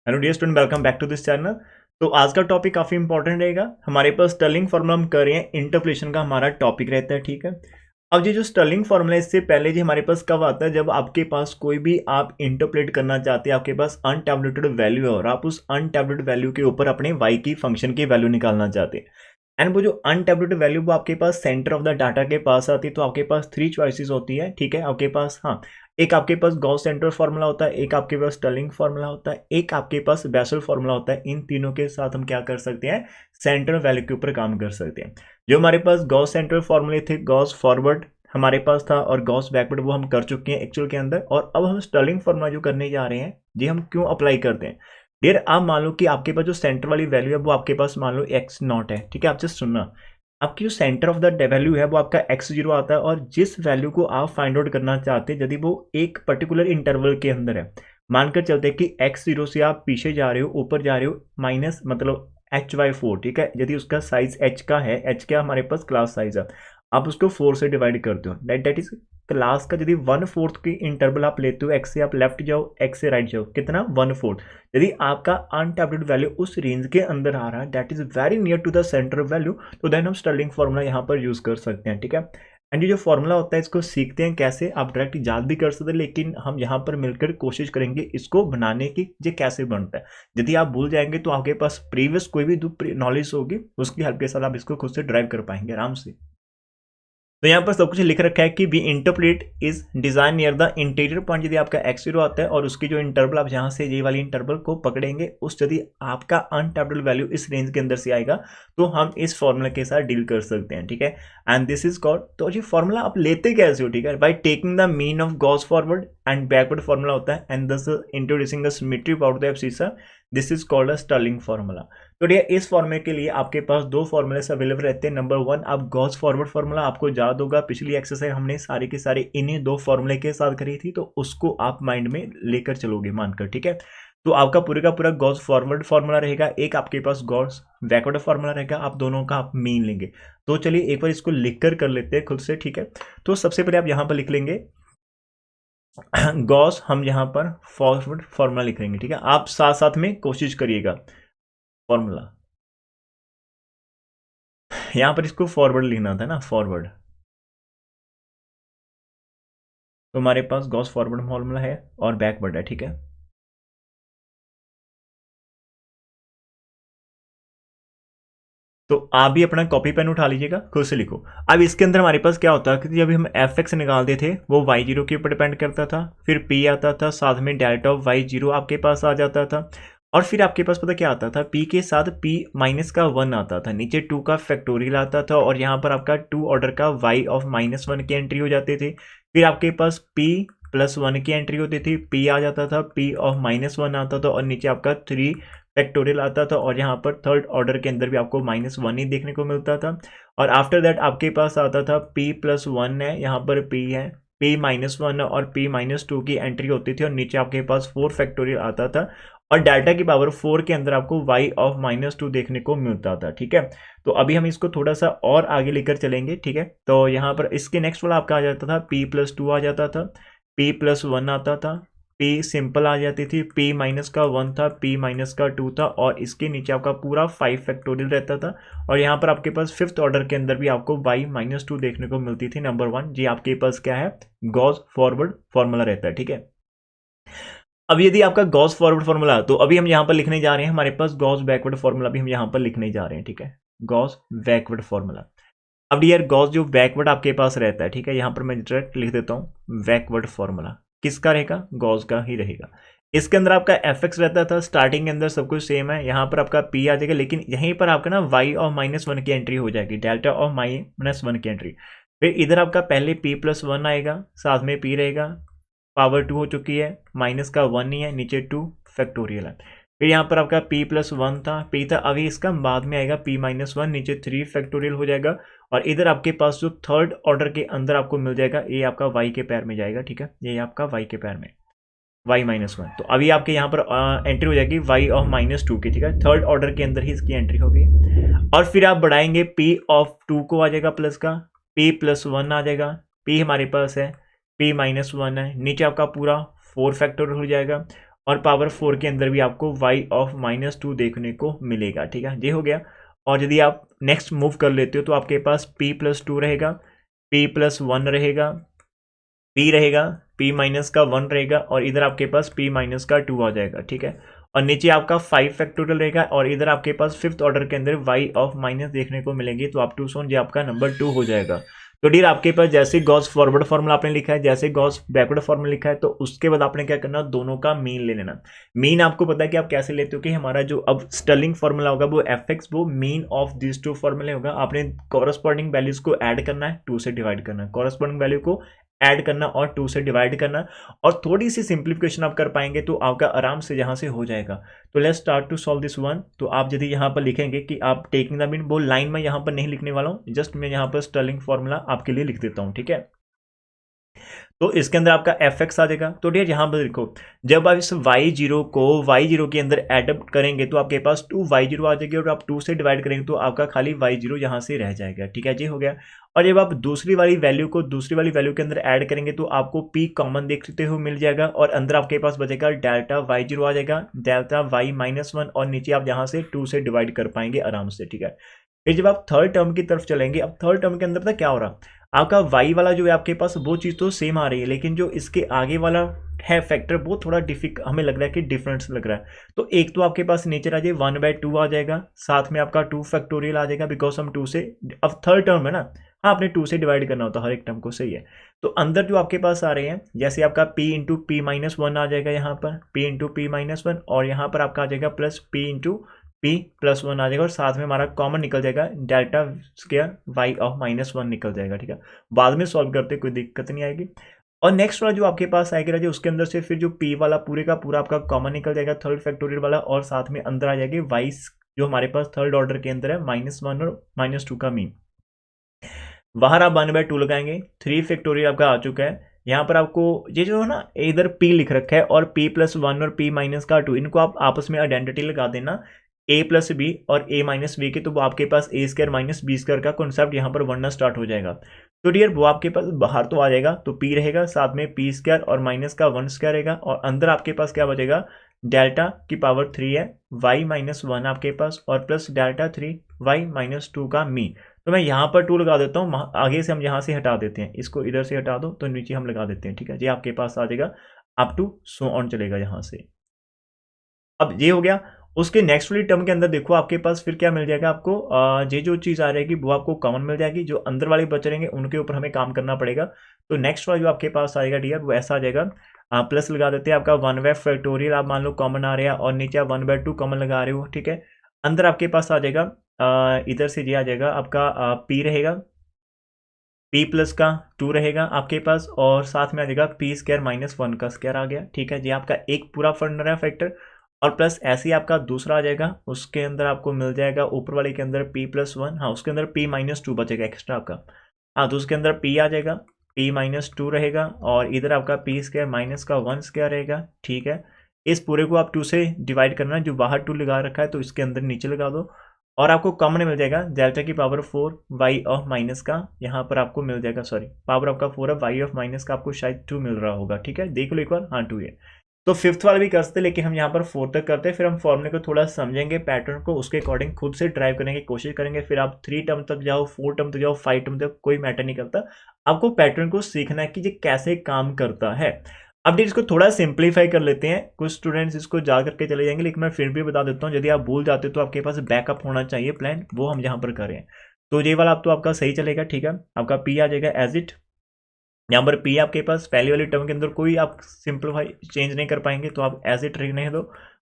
Hello dear student, welcome back to this channel. तो आज का टॉपिक काफ़ी इंपॉर्टेंट रहेगा। हमारे पास स्टर्लिंग फार्मूला हम कर रहे हैं, इंटरपोलेशन का हमारा टॉपिक रहता है। ठीक है, अब ये जो स्टर्लिंग फार्मूला है इससे पहले जी हमारे पास कब आता है, जब आपके पास कोई भी आप इंटरपोलेट करना चाहते हैं, आपके पास अनटैबुलेटेड वैल्यू है और आप उस अनटैबुलेटेड वैल्यू के ऊपर अपने वाई की फंक्शन की वैल्यू निकालना चाहते हैं। एंड वो जो अनटैबुलेटेड वैल्यू वो आपके पास सेंटर ऑफ द डाटा के पास आती है। तो आपके पास थ्री चॉइसेस होती है। ठीक है, आपके पास एक आपके पास गॉस सेंटर फार्मूला होता है, एक आपके पास स्टर्लिंग फार्मूला होता है, एक आपके पास बेसल फार्मूला होता है। इन तीनों के साथ हम क्या कर सकते हैं, सेंटर वैल्यू के ऊपर काम कर सकते हैं। जो हमारे पास गॉस सेंटर फार्मूले थे, गॉस फॉरवर्ड हमारे पास था और गॉस बैकवर्ड वो हम कर चुके हैं एक्चुअल के अंदर। और अब हम स्टर्लिंग फार्मूला जो करने जा रहे हैं जी, हम क्यों अप्लाई करते हैं। डियर, आप मान लो कि आपके पास जो सेंटर वाली वैल्यू है वो आपके पास मान लो एक्स नॉट है। ठीक है, आप जस्ट सुनना, आपकी जो सेंटर ऑफ द वैल्यू है वो आपका एक्स जीरो आता है। और जिस वैल्यू को आप फाइंड आउट करना चाहते हैं, यदि वो एक पर्टिकुलर इंटरवल के अंदर है, मानकर चलते हैं कि एक्स जीरो से आप पीछे जा रहे हो, ऊपर जा रहे हो, माइनस मतलब एच बाई फोर। ठीक है, यदि उसका साइज एच का है, एच का हमारे पास क्लास साइज है, आप उसको फोर से डिवाइड करते हो, दैट इज क्लास का। यदि वन फोर्थ की इंटरवल आप लेते हो, एक्स से आप लेफ्ट जाओ, एक्स से राइट जाओ, कितना वन फोर्थ। यदि आपका अनटैब्ड वैल्यू उस रेंज के अंदर आ रहा है, that is very near to the centre value, तो देन हम स्टर्लिंग फार्मूला यहाँ पर यूज कर सकते हैं। ठीक है, एंड ये जो फार्मूला होता है इसको सीखते हैं कैसे। आप डायरेक्ट याद भी कर सकते हैं, लेकिन हम यहाँ पर मिलकर कोशिश करेंगे इसको बनाने की, ये कैसे बनता है। यदि आप भूल जाएंगे तो आपके पास प्रीवियस कोई भी नॉलेज होगी, उसकी हेल्प के साथ आप इसको खुद से ड्राइव कर पाएंगे आराम से। तो यहाँ पर सब कुछ लिख रखा है कि be interpret is design near the interior point. यदि आपका एक्स जीरो आता है और उसकी जो इंटरवल आप यहाँ से ये वाली इंटरवल को पकड़ेंगे, उस यदि आपका अनटैप्ड वैल्यू इस रेंज के अंदर से आएगा, तो हम इस फॉर्मूला के साथ डील कर सकते हैं। ठीक है, एंड दिस इज कॉल्ड, तो ये फॉर्मूला आप लेते कैसे हो। ठीक है, by taking the mean of Gauss forward and backward formula होता है, and thus introducing the symmetry about the abscissa, this is called a Stirling formula. तो ये इस फॉर्मूले के लिए आपके पास दो फॉर्मूले अवेलेबल रहते हैं। नंबर वन, आप गॉस फॉरवर्ड फॉर्मूला, आपको याद होगा पिछली एक्सरसाइज हमने सारी की सारी इन्हीं दो फॉर्मूले के साथ करी थी, तो उसको आप माइंड में लेकर चलोगे मानकर। ठीक है, तो आपका पूरे का पूरा गॉस फॉरवर्ड फॉर्मूला रहेगा, एक आपके पास गॉस बैकवर्ड फॉर्मूला रहेगा, आप दोनों का आप मीन लेंगे। तो चलिए एक बार इसको लिख कर लेते हैं खुद से। ठीक है, तो सबसे पहले आप यहाँ पर लिख लेंगे गॉस, हम यहाँ पर फॉरवर्ड फॉर्मूला लिख लेंगे। ठीक है, आप साथ साथ में कोशिश करिएगा। फॉर्मूला यहाँ पर इसको फॉरवर्ड लिखना था ना, फॉरवर्ड। तो हमारे पास गॉस फॉरवर्ड फॉर्मूला है और बैकवर्ड है। ठीक है, तो आप भी अपना कॉपी पेन उठा लीजिएगा, खुद से लिखो। अब इसके अंदर हमारे पास क्या होता है कि जब हम एफ एक्स निकालते थे वो वाई जीरो के ऊपर डिपेंड करता था, फिर पी आता था, साथ में डेल्टा ऑफ वाई जीरो आपके पास आ जाता था, और फिर आपके पास पता क्या आता था, पी के साथ पी माइनस का वन आता था, नीचे टू का फैक्टोरियल आता था, और यहाँ पर आपका टू ऑर्डर का वाई ऑफ माइनस वन की एंट्री हो जाती थी। फिर आपके पास पी प्लस वन की एंट्री होती थी, पी आ जाता था, पी ऑफ माइनस वन आता था, और नीचे आपका थ्री फैक्टोरियल आता था, और यहाँ पर थर्ड ऑर्डर के अंदर भी आपको माइनस वन ही देखने को मिलता था। और आफ्टर दैट आपके पास आता था पी प्लस वन है, यहाँ पर पी है, पी माइनस वन और पी माइनस टू की एंट्री होती थी, और नीचे आपके पास फोर फैक्टोरियल आता था, और डेल्टा की पावर फोर के अंदर आपको वाई ऑफ माइनस टू देखने को मिलता था। ठीक है, तो अभी हम इसको थोड़ा सा और आगे लेकर चलेंगे। ठीक है, तो यहाँ पर इसके नेक्स्ट वाला आपका आ जाता था पी प्लस टू आ जाता था, पी प्लस वन आता था, पी सिंपल आ जाती थी, पी माइनस का वन था, पी माइनस का टू था, और इसके नीचे आपका पूरा फाइव फैक्टोरियल रहता था। और यहाँ पर आपके पास फिफ्थ ऑर्डर के अंदर भी आपको वाई माइनस टू देखने को मिलती थी। नंबर वन जी आपके पास क्या है, गॉस फॉरवर्ड फॉर्मूला रहता है। ठीक है, अब यदि आपका गॉस फॉरवर्ड फॉर्मूला, तो अभी हम यहाँ पर लिखने जा रहे हैं, हमारे पास गॉस बैकवर्ड फॉर्मूला भी हम यहाँ पर लिखने जा रहे हैं। ठीक है, गॉस बैकवर्ड फॉर्मूला। अब डियर गॉस जो बैकवर्ड आपके पास रहता है, ठीक है, यहाँ पर मैं डायरेक्ट लिख देता हूँ बैकवर्ड फॉर्मूला किसका रहेगा, गॉस का ही रहेगा। इसके अंदर आपका एफ एक्स रहता था, स्टार्टिंग के अंदर सब कुछ सेम है, यहाँ पर आपका पी आ जाएगा, लेकिन यहीं पर आपका ना वाई और माइनस वन की एंट्री हो जाएगी, डेल्टा और माइनस वन की एंट्री। फिर इधर आपका पहले पी प्लस वन आएगा, साथ में पी रहेगा, पावर टू हो चुकी है, माइनस का वन ही है, नीचे टू फैक्टोरियल है। फिर यहाँ पर आपका p प्लस वन था, p था, अभी इसका बाद में आएगा p माइनस वन, नीचे थ्री फैक्टोरियल हो जाएगा, और इधर आपके पास जो थर्ड ऑर्डर के अंदर आपको मिल जाएगा, ये आपका y के पैर में जाएगा। ठीक है, ये आपका y के पैर में y माइनस वन, तो अभी आपके यहाँ पर एंट्री हो जाएगी y ऑफ माइनस टू की। ठीक है, थर्ड ऑर्डर के अंदर ही इसकी एंट्री होगी, और फिर आप बढ़ाएंगे p ऑफ टू को आ जाएगा प्लस का, p प्लस वन आ जाएगा, p हमारे पास है, p माइनस वन है, नीचे आपका पूरा फोर फैक्टोरियल हो जाएगा, और पावर 4 के अंदर भी आपको y ऑफ -2 देखने को मिलेगा। ठीक है, ये हो गया। और यदि आप नेक्स्ट मूव कर लेते हो तो आपके पास p+2 रहेगा, p+1 रहेगा, p रहेगा, p माइनस का 1 रहेगा, और इधर आपके पास p माइनस का 2 आ जाएगा। ठीक है, और नीचे आपका 5 फैक्टोरियल रहेगा, और इधर आपके पास फिफ्थ ऑर्डर के अंदर y ऑफ माइनस देखने को मिलेंगे। तो आप 2 सोन ये आपका नंबर 2 हो जाएगा। तो डियर आपके पास जैसे गॉस फॉरवर्ड फॉर्मूला आपने लिखा है, जैसे गॉस बैकवर्ड फॉर्मूला लिखा है, तो उसके बाद आपने क्या करना, दोनों का मीन ले लेना। मीन आपको पता है कि आप कैसे लेते हो कि हमारा जो अब स्टर्लिंग फॉर्मूला होगा वो fx वो मीन ऑफ दिस टू फॉर्मूले होगा। आपने कॉरस्पॉन्डिंग वैल्यूज को ऐड करना है, 2 से डिवाइड करना है, कॉरस्पॉन्डिंग वैल्यू को ऐड करना और 2 से डिवाइड करना, और थोड़ी सी सिंप्लीफिकेशन आप कर पाएंगे तो आपका आराम से यहां से हो जाएगा। तो let's start to solve this one. तो आप यदि यहाँ पर लिखेंगे कि आप टेकिंग द मीन, वो लाइन में यहाँ पर नहीं लिखने वाला हूँ, जस्ट मैं यहाँ पर स्टर्लिंग फॉर्मूला आपके लिए लिख देता हूँ। ठीक है, तो इसके अंदर आपका fx आ जाएगा। तो डियर यहाँ पर देखो, जब आप इस y0 को y0 के अंदर एडप्ट करेंगे तो आपके पास 2y0 आ जाएगी, और आप 2 से डिवाइड करेंगे तो आपका खाली y0 यहाँ से रह जाएगा। ठीक है जी, हो गया। और जब आप दूसरी वाली वैल्यू को दूसरी वाली वैल्यू के अंदर ऐड करेंगे तो आपको p कॉमन देखते हुए मिल जाएगा, और अंदर आपके पास बचेगा डेल्टा y0 आ जाएगा, डेल्टा y-1, और नीचे आप यहाँ से 2 से डिवाइड कर पाएंगे आराम से। ठीक है, फिर जब आप थर्ड टर्म की तरफ चलेंगे, अब थर्ड टर्म के अंदर पता क्या हो रहा, आपका y वाला जो है आपके पास वो चीज़ तो सेम आ रही है, लेकिन जो इसके आगे वाला है फैक्टर वो थोड़ा हमें लग रहा है कि डिफरेंस लग रहा है। तो एक तो आपके पास नीचे आ जाए 1/2 आ जाएगा, साथ में आपका 2 फैक्टोरियल आ जाएगा, बिकॉज हम 2 से, अब थर्ड टर्म है ना, हाँ आपने 2 से डिवाइड करना होता है हर एक टर्म को, सही है। तो अंदर जो आपके पास आ रहे हैं, जैसे आपका p इंटू p-1 आ जाएगा यहाँ पर, p इंटू p-1, और यहाँ पर आपका आ जाएगा प्लस p इंटू p+1 आ जाएगा, और साथ में हमारा कॉमन निकल जाएगा डेल्टा स्क्वायर y ऑफ -1 निकल जाएगा। ठीक है, बाद में सॉल्व करते कोई दिक्कत नहीं आएगी। और नेक्स्ट वाला जो आपके पास आएगा जो उसके अंदर से फिर जो p वाला पूरे का पूरा आपका कॉमन निकल जाएगा, थर्ड फैक्टोरियल वाला, और साथ में अंदर आ जाएगी y जो हमारे पास थर्ड ऑर्डर के अंदर है -1 और -2 का मीन। बाहर आप 1/2 लगाएंगे, 3 फैक्टोरियल आपका आ चुका है। यहाँ पर आपको ये जो है ना, इधर p लिख रखा है और p+1 और p-2, इनको आप आपस में आइडेंटिटी लगा देना, a+b और a-b के, तो वो आपके पास a² - b² का कॉन्सेप्ट यहाँ पर बनना स्टार्ट हो जाएगा। तो डियर वो आपके पास बाहर तो आ जाएगा, तो p रहेगा, साथ में p² और माइनस का 1² रहेगा, और अंदर आपके पास क्या बचेगा, डेल्टा की पावर 3 है, y-1 आपके पास, और प्लस डेल्टा 3 y-2 का मीन। तो मैं यहाँ पर 2 लगा देता हूँ, आगे से हम यहाँ से हटा देते हैं, इसको इधर से हटा दो तो नीचे हम लगा देते हैं। ठीक है, ये आपके पास आ जाएगा, अप टू सो ऑन चलेगा यहाँ से। अब ये हो गया। उसके नेक्स्ट वाली टर्म के अंदर देखो आपके पास फिर क्या मिल जाएगा आपको, ये जो चीज़ आ रहेगी वो आपको कॉमन मिल जाएगी, जो अंदर वाले बच रहेंगे उनके ऊपर हमें काम करना पड़ेगा। तो नेक्स्ट वाला जो आपके पास आएगा डियर वो ऐसा आ जाएगा, प्लस लगा देते हैं, आपका 1/फैक्टोरियल आप मान लो कॉमन आ रहा है, और नीचे आप 1/2 कॉमन लगा रहे हो। ठीक है, अंदर आपके पास आ जाएगा, इधर से ये आ जाएगा आपका p रहेगा, p+ का 2 रहेगा आपके पास, और साथ में आ जाएगा p² - 1 का स्क्वायर आ गया। ठीक है, ये आपका एक पूरा फंड है फैक्टर, और प्लस ऐसे ही आपका दूसरा आ जाएगा, उसके अंदर आपको मिल जाएगा ऊपर वाले के अंदर p+1, हाँ उसके अंदर p-2 बचेगा एक्स्ट्रा आपका, हाँ तो उसके अंदर p आ जाएगा, p-2 रहेगा, और इधर आपका p² - का 1² रहेगा। ठीक है, इस पूरे को आप 2 से डिवाइड करना है, जो बाहर 2 लगा रखा है तो इसके अंदर नीचे लगा दो, और आपको कॉमन मिल जाएगा डेल्टा की पावर 4 y ऑफ माइनस का, यहाँ पर आपको मिल जाएगा, सॉरी पावर आपका 4 है, y ऑफ माइनस का आपको शायद 2 मिल रहा होगा। ठीक है, देख लो एक बार, हाँ 2 है। तो फिफ्थ वाला भी कर सकते, लेकिन हम यहाँ पर 4 तक करते हैं, फिर हम फॉर्मूले को थोड़ा समझेंगे, पैटर्न को उसके अकॉर्डिंग खुद से ड्राइव करने की कोशिश करेंगे। फिर आप 3 टर्म तक जाओ, 4 टर्म तक जाओ, 5 टर्म तक, कोई मैटर नहीं करता, आपको पैटर्न को सीखना है कि ये कैसे काम करता है। अब इसको थोड़ा सिंप्लीफाई कर लेते हैं, कुछ स्टूडेंट्स इसको जा करके चले जाएंगे, लेकिन मैं फिर भी बता देता हूँ, यदि आप भूल जाते हो तो आपके पास बैकअप होना चाहिए प्लान, वो हम यहाँ पर करें। तो ये वाला आप तो आपका सही चलेगा। ठीक है, आपका p आ जाएगा एज इट, यहाँ पर p आपके पास पहली वाली टर्म के अंदर कोई आप सिंप्लीफाई चेंज नहीं कर पाएंगे, तो आप एज इट रहने दो।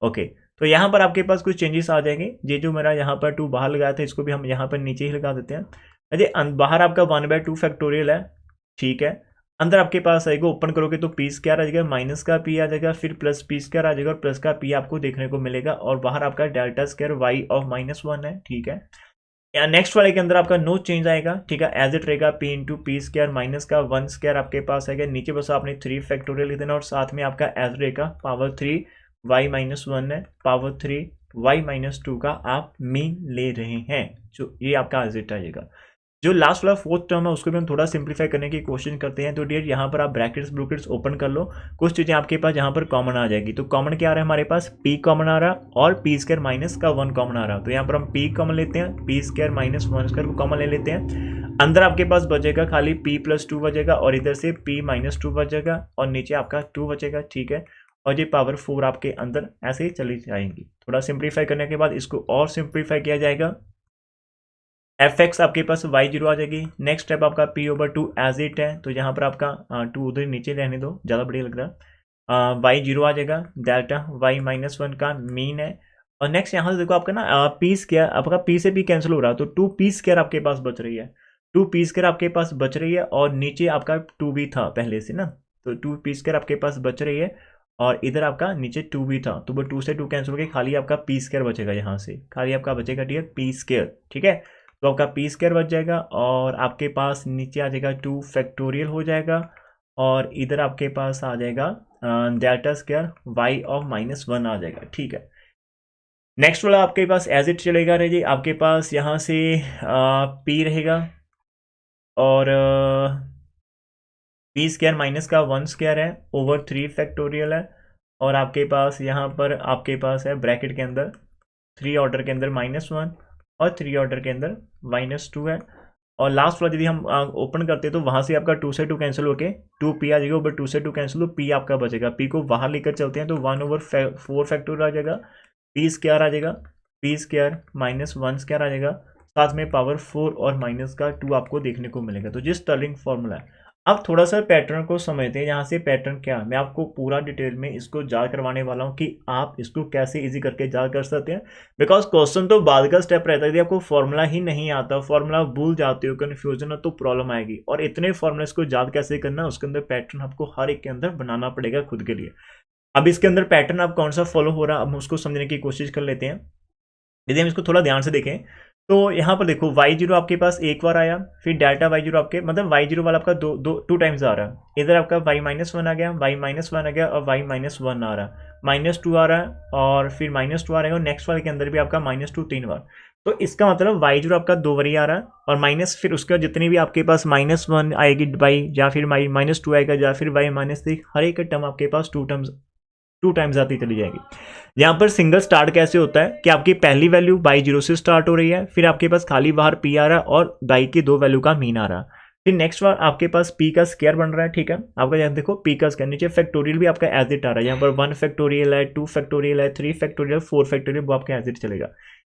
ओके, तो यहाँ पर आपके पास कुछ चेंजेस आ जाएंगे, ये जो मेरा यहाँ पर 2 बाहर लगाया था इसको भी हम यहाँ पर नीचे ही लगा देते हैं। अरे बाहर आपका 1/2 फैक्टोरियल है। ठीक है, अंदर आपके पास आएगा, ओपन करोगे तो p² आ जाएगा, माइनस का p आ जाएगा, फिर प्लस p² आ जाएगा, और प्लस का p आपको देखने को मिलेगा, और बाहर आपका डेल्टा स्क्वायर y ऑफ -1 है। ठीक है, नेक्स्ट वाले के अंदर आपका नो चेंज आएगा। ठीक है, एज इट रहेगा, p इंटू p² माइनस का 1² आपके पास आएगा, नीचे बस आपने 3 फैक्टोरियल लिख देना, और साथ में आपका एज रहेगा पावर 3 y-1 है, पावर 3 y-2 का आप मीन ले रहे हैं, जो ये आपका एज इट आएगा। जो लास्ट वाला फोर्थ टर्म है उसको भी हम थोड़ा सिंप्लीफाई करने की कोशिश करते हैं। तो डियर यहाँ पर आप ब्रैकेट्स ब्रूकेट्स ओपन कर लो, कुछ चीज़ें आपके पास यहाँ पर कॉमन आ जाएगी। तो कॉमन क्या आ रहा है हमारे पास, पी कॉमन आ रहा है और पी स्क्वायर माइनस का 1 कॉमन आ रहा है। तो यहाँ पर हम पी कॉमन लेते हैं, पी स्क्वायर माइनस 1 स्क्वायर को कॉमन ले लेते हैं। अंदर आपके पास बचेगा खाली पी प्लस 2 बचेगा और इधर से पी माइनस 2 बचेगा और नीचे आपका 2 बचेगा, ठीक है। और ये पावर 4 आपके अंदर ऐसे ही चली जाएंगी। थोड़ा सिंप्लीफाई करने के बाद इसको और सिंप्लीफाई किया जाएगा। एफ एक्स आपके पास वाई जीरो आ जाएगी। नेक्स्ट स्टेप आपका पी ओवर 2 एज इट है, तो यहाँ पर आपका 2 उधर नीचे रहने दो, ज़्यादा बढ़िया लग रहा है। वाई जीरो आ जाएगा, डेल्टा वाई माइनस 1 का मीन है। और नेक्स्ट यहाँ से देखो आपका ना पी स्क्वायर, आपका पी से पी कैंसिल हो रहा है, तो 2 पी स्क्वायर आपके पास बच रही है, 2 पी स्क्वायर आपके पास बच रही है। और नीचे आपका 2 भी था पहले से ना, तो 2 पी स्क्वायर आपके पास बच रही है और इधर आपका नीचे 2 भी था, तो वो 2 से 2 कैंसिल हो गई, खाली आपका पी स्क्वायर बचेगा। यहाँ से खाली आपका बचेगा डियर पी स्क्वायर, ठीक है। तो आपका पी स्क्वायर बच जाएगा और आपके पास नीचे आ जाएगा 2 फैक्टोरियल हो जाएगा और इधर आपके पास आ जाएगा डेल्टा स्क्वायर वाई ऑफ -1 आ जाएगा, ठीक है। नेक्स्ट वाला आपके पास एज इट चलेगा रहे जी, आपके पास यहाँ से पी रहेगा और पी स्क्वायर माइनस का 1 स्क्वायर है ओवर 3 फैक्टोरियल है। और आपके पास यहाँ पर आपके पास है ब्रैकेट के अंदर 3 ऑर्डर के अंदर -1 और 3 ऑर्डर के अंदर -2 है। और लास्ट वाला यदि हम ओपन करते हैं तो वहाँ से आपका 2 से 2 कैंसिल होके 2 पी आ जाएगा, ऊपर 2 से 2 कैंसिल हो पी आपका बचेगा। पी को बाहर लेकर चलते हैं तो 1/4 फैक्टोरियल आ जाएगा, पी स्क्वायर आ जाएगा, पी स्क्वायर -1 स्क्वायर आ जाएगा, साथ में पावर 4 और माइनस का 2 आपको देखने को मिलेगा। तो जिस स्टर्लिंग फॉर्मूला है, अब थोड़ा सा पैटर्न को समझते हैं। यहाँ से पैटर्न क्या है, मैं आपको पूरा डिटेल में इसको याद करवाने वाला हूँ कि आप इसको कैसे इजी करके याद कर सकते हैं। बिकॉज क्वेश्चन तो बाद का स्टेप रहता है, यदि आपको फॉर्मूला ही नहीं आता, फॉर्मूला भूल जाते हो, कन्फ्यूजन है, तो प्रॉब्लम आएगी। और इतने फॉर्मूले को याद कैसे करना है, उसके अंदर पैटर्न आपको हर एक के अंदर बनाना पड़ेगा खुद के लिए। अब इसके अंदर पैटर्न आप कौन सा फॉलो हो रहा है, अब हम उसको समझने की कोशिश कर लेते हैं। यदि हम इसको थोड़ा ध्यान से देखें तो यहाँ पर देखो y0 आपके पास एक बार आया, फिर डेल्टा y0 आपके मतलब y0 वाला आपका टू टाइम्स आ रहा है। इधर आपका y-1 आ गया, y-1 आ गया और y-1 आ रहा है, -2 आ रहा है और फिर -2 आ रहा है और नेक्स्ट वाले के अंदर भी आपका -2 3 बार। तो इसका मतलब y0 आपका 2 बार ही आ रहा है और माइनस फिर उसका जितनी भी आपके पास -1 आएगी y या फिर -2 आएगा या फिर y-3, हर एक टर्म आपके पास 2 टाइम्स आती चली जाएगी। यहाँ पर सिंगल स्टार्ट कैसे होता है कि आपकी पहली वैल्यू बाई 0 से स्टार्ट हो रही है, फिर आपके पास खाली बाहर पी आ रहा है और बाई की 2 वैल्यू का मीन आ रहा है। फिर नेक्स्ट बार आपके पास पी का स्क्वायर बन रहा है, ठीक है। आपका यहाँ देखो पी का स्क्वायर, नीचे फैक्टोरियल भी आपका एज इट आ रहा है। यहाँ पर 1 फैक्टोरियल है, 2 फैक्टोरियल है, 3 फैक्टोरियल, 4 फैक्टोरियल, वो आपका एज इट चलेगा।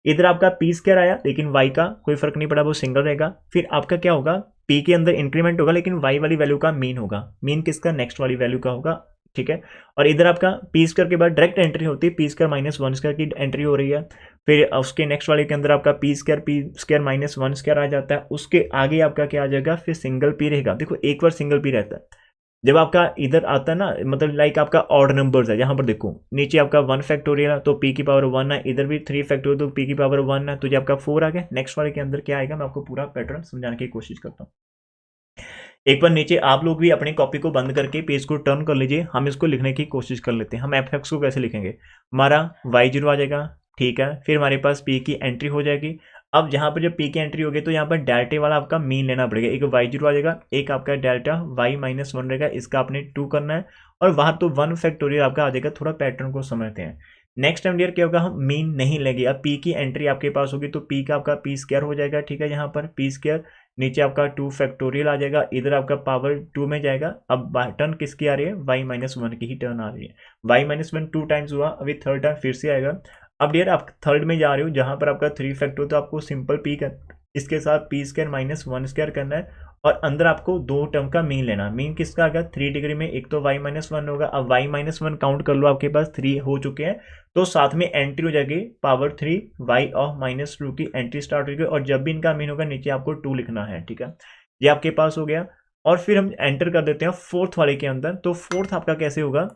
इधर आपका पी स्क्वायर आया लेकिन वाई का कोई फर्क नहीं पड़ा, वो सिंगल रहेगा। फिर आपका क्या होगा, पी के अंदर इंक्रीमेंट होगा लेकिन वाई वाली वैल्यू का मीन होगा। मीन किसका, नेक्स्ट वाली वैल्यू का होगा, ठीक है। और इधर आपका पी स्क्वायर के बाद डायरेक्ट एंट्री होती है, पी स्क्वायर -1 स्क्वायर की एंट्री हो रही है। फिर उसके नेक्स्ट वाले के अंदर आपका पी स्क्वायर -1 स्क्वायर आ जाता है। उसके आगे आपका क्या आ जाएगा, फिर सिंगल पी रहेगा। देखो एक बार सिंगल पी रहता है जब आपका इधर आता है ना, मतलब लाइक आपका ऑड नंबर्स है। यहाँ पर देखो नीचे आपका 1 फैक्टोरियल है तो पी की पावर 1 है, इधर भी 3 फैक्टोरियल तो पी की पावर 1 है, तो ये आपका 4 आ गया। नेक्स्ट वाले के अंदर क्या आएगा, मैं आपको पूरा पैटर्न समझाने की कोशिश करता हूँ। एक बार नीचे आप लोग भी अपनी कॉपी को बंद करके पेज को टर्न कर लीजिए, हम इसको लिखने की कोशिश कर लेते हैं। हम एफ एक्स को कैसे लिखेंगे, हमारा y0 आ जाएगा, ठीक है। फिर हमारे पास p की एंट्री हो जाएगी। अब यहाँ पर जब p की एंट्री होगी तो यहाँ पर डेल्टा वाला आपका मीन लेना पड़ेगा। एक y0 आ जाएगा, एक आपका डेल्टा y-1 रहेगा, इसका आपने 2 करना है और वहाँ तो 1 फैक्टोरियल आपका आ जाएगा। थोड़ा पैटर्न को समझते हैं। नेक्स्ट टाइम डियर क्या होगा, हम मीन नहीं लेंगे। अब p की एंट्री आपके पास होगी तो p का आपका p स्क्वायर हो जाएगा, ठीक है। यहाँ पर p स्क्वायर, नीचे आपका 2 फैक्टोरियल आ जाएगा, इधर आपका पावर 2 में जाएगा। अब टर्न किसकी आ रही है, y-1 की ही टर्न आ रही है। y-1 2 टाइम्स हुआ, अभी थर्ड टाइम फिर से आएगा। अब डियर आप थर्ड में जा रहे हो जहाँ पर आपका 3 फैक्टोरियल, तो आपको सिंपल p कर इसके साथ p स्क्वायर -1 स्क्वायर करना है और अंदर आपको 2 टर्म का मीन लेना। मीन किसका आ गया, 3 डिग्री में एक तो y-1 होगा। अब y-1 काउंट कर लो, आपके पास 3 हो चुके हैं, तो साथ में एंट्री हो जाएगी पावर 3 y ऑफ -2 की एंट्री स्टार्ट होगी। और जब भी इनका मीन होगा नीचे आपको 2 लिखना है, ठीक है। ये आपके पास हो गया और फिर हम एंटर कर देते हैं फोर्थ वाले के अंदर। तो फोर्थ आपका कैसे होगा,